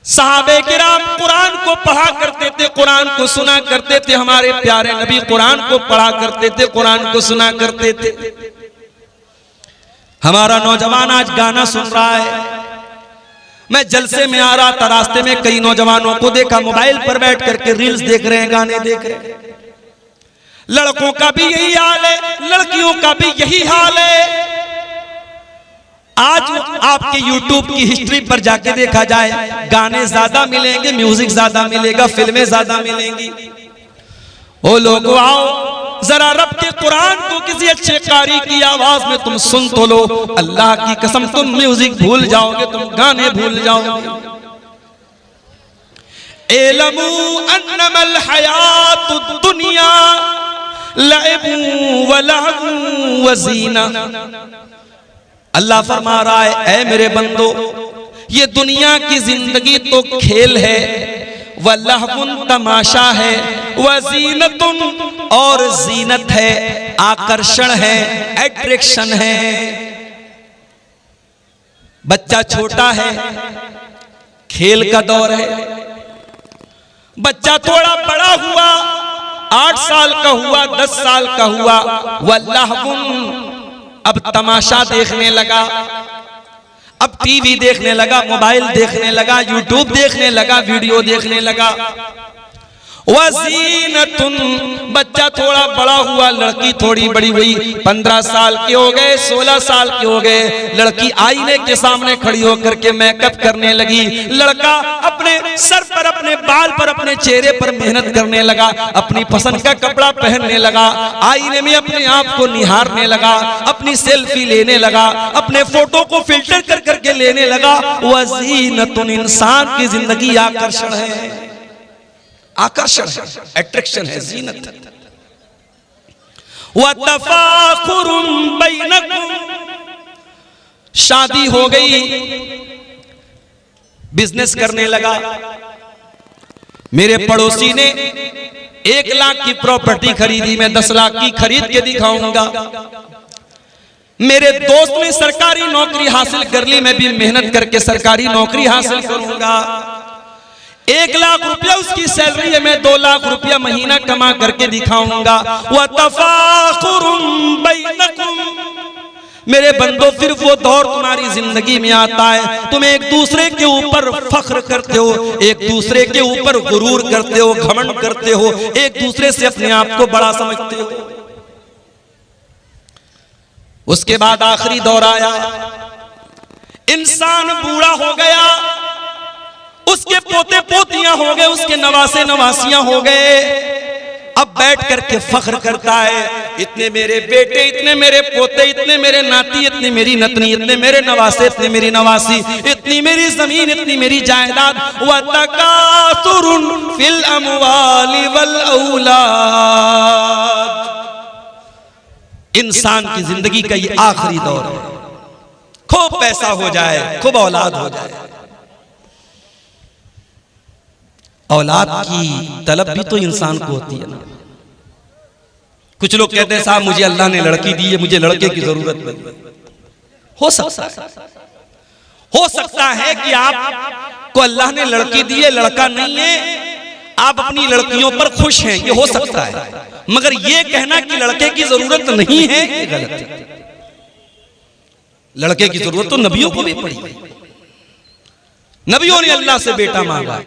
सहाबे किराम कुरान को पढ़ा करते थे, कुरान को सुना करते थे, हमारे प्यारे नबी कुरान को पढ़ा करते थे, कुरान को सुना करते थे। हमारा नौजवान आज गाना सुन रहा है। मैं जलसे में आ रहा था, रास्ते में कई नौजवानों को देखा मोबाइल पर बैठ करके रील्स देख रहे हैं, गाने देख रहे हैं। लड़कों का भी यही हाल है, लड़कियों का भी यही हाल है। आज आपके YouTube की हिस्ट्री पर जाके देखा जाए, गाने ज्यादा मिलेंगे, म्यूजिक ज्यादा मिलेगा, फिल्में ज्यादा मिलेंगी। ओ लोगों आओ जरा रब के कुरान को किसी अच्छे कारी की आवाज में तुम सुन तो लो, अल्लाह की कसम तुम म्यूजिक भूल जाओगे, तुम गाने भूल जाओगे। एलमु अन्नमल हयातुद दुनिया लइबुन व लहवुन व ज़ीना। अल्लाह फरमा रहा है, ऐ मेरे बंदो, ये दुनिया की जिंदगी तो खेल है, व लहवुन तमाशा है, व ज़ीनतुन और जीनत है, आकर्षण है, एट्रैक्शन है। बच्चा छोटा है, खेल का दौर है। बच्चा थोड़ा बड़ा हुआ, 8 साल का हुआ, 10 साल का हुआ, व लहवुन अब तमाशा देखने लगा, अब टीवी देखने लगा, मोबाइल देखने लगा, यूट्यूब देखने लगा, वीडियो देखने लगा। वज़ीनतुन बच्चा थोड़ा बड़ा हुआ, लड़की थोड़ी बड़ी हुई, 15 साल के हो गए, 16 साल के हो गए। लड़की आईने के सामने खड़ी होकर के मेकअप करने लगी, लड़का अपने सर पर, अपने बाल पर, अपने चेहरे पर मेहनत करने लगा, अपनी पसंद का कपड़ा पहनने लगा, आईने में अपने आप को निहारने लगा, अपनी सेल्फी लेने लगा, अपने फोटो को फिल्टर कर करके लेने लगा। वज़ीनतुन इंसान की जिंदगी आकर्षण है, आकर्षण है, एट्रैक्शन है, जीनत है। व तफाखुरुन बैनकुम, शादी हो गई, बिजनेस करने लगा। मेरे पड़ोसी ने 1 लाख की प्रॉपर्टी खरीदी, मैं 10 लाख की खरीद के दिखाऊंगा। मेरे दोस्त ने सरकारी नौकरी हासिल कर ली, मैं भी मेहनत करके सरकारी नौकरी हासिल करूंगा। 1 लाख रुपया उसकी सैलरी है, मैं 2 लाख रुपया महीना कमा करके दिखाऊंगा। व तफाखुरुन बैनकुम, मेरे बंदो फिर वो दौर तुम्हारी जिंदगी में आता है, तुम एक दूसरे के ऊपर फख्र करते हो, एक दूसरे के ऊपर गुरूर करते हो, घमंड करते हो, एक दूसरे से अपने आप को बड़ा समझते हो। उसके बाद आखिरी दौर आया, इंसान बूढ़ा हो गया, उसके पोते पोतियां हो गए, उसके नवासे नवासियां हो गए। अब बैठ करके फख्र करता है, इतने मेरे बेटे, इतने मेरे पोते, इतने मेरे नाती, इतनी मेरी नतनी, इतने मेरे नवासे, इतनी मेरी नवासी, इतनी मेरी जमीन, इतनी मेरी जायदाद। व तकासुरुन फिल अमवालि वल औलाद। इंसान की जिंदगी का ये आखिरी दौर है, खूब पैसा हो जाए, खूब औलाद हो जाए। औलाद की तलब भी तो इंसान को होती है ना। कुछ लोग कहते हैं साहब मुझे अल्लाह ने लड़की दी है, मुझे लड़के की जरूरत नहीं। हो सकता है कि आपको अल्लाह ने लड़की दी है, लड़का नहीं है, आप अपनी लड़कियों पर खुश हैं, ये हो सकता है। मगर ये कहना कि लड़के की जरूरत नहीं है, ये गलत है। लड़के की जरूरत तो नबियों को भी पड़ी है, नबियों ने अल्लाह से बेटा मांगा।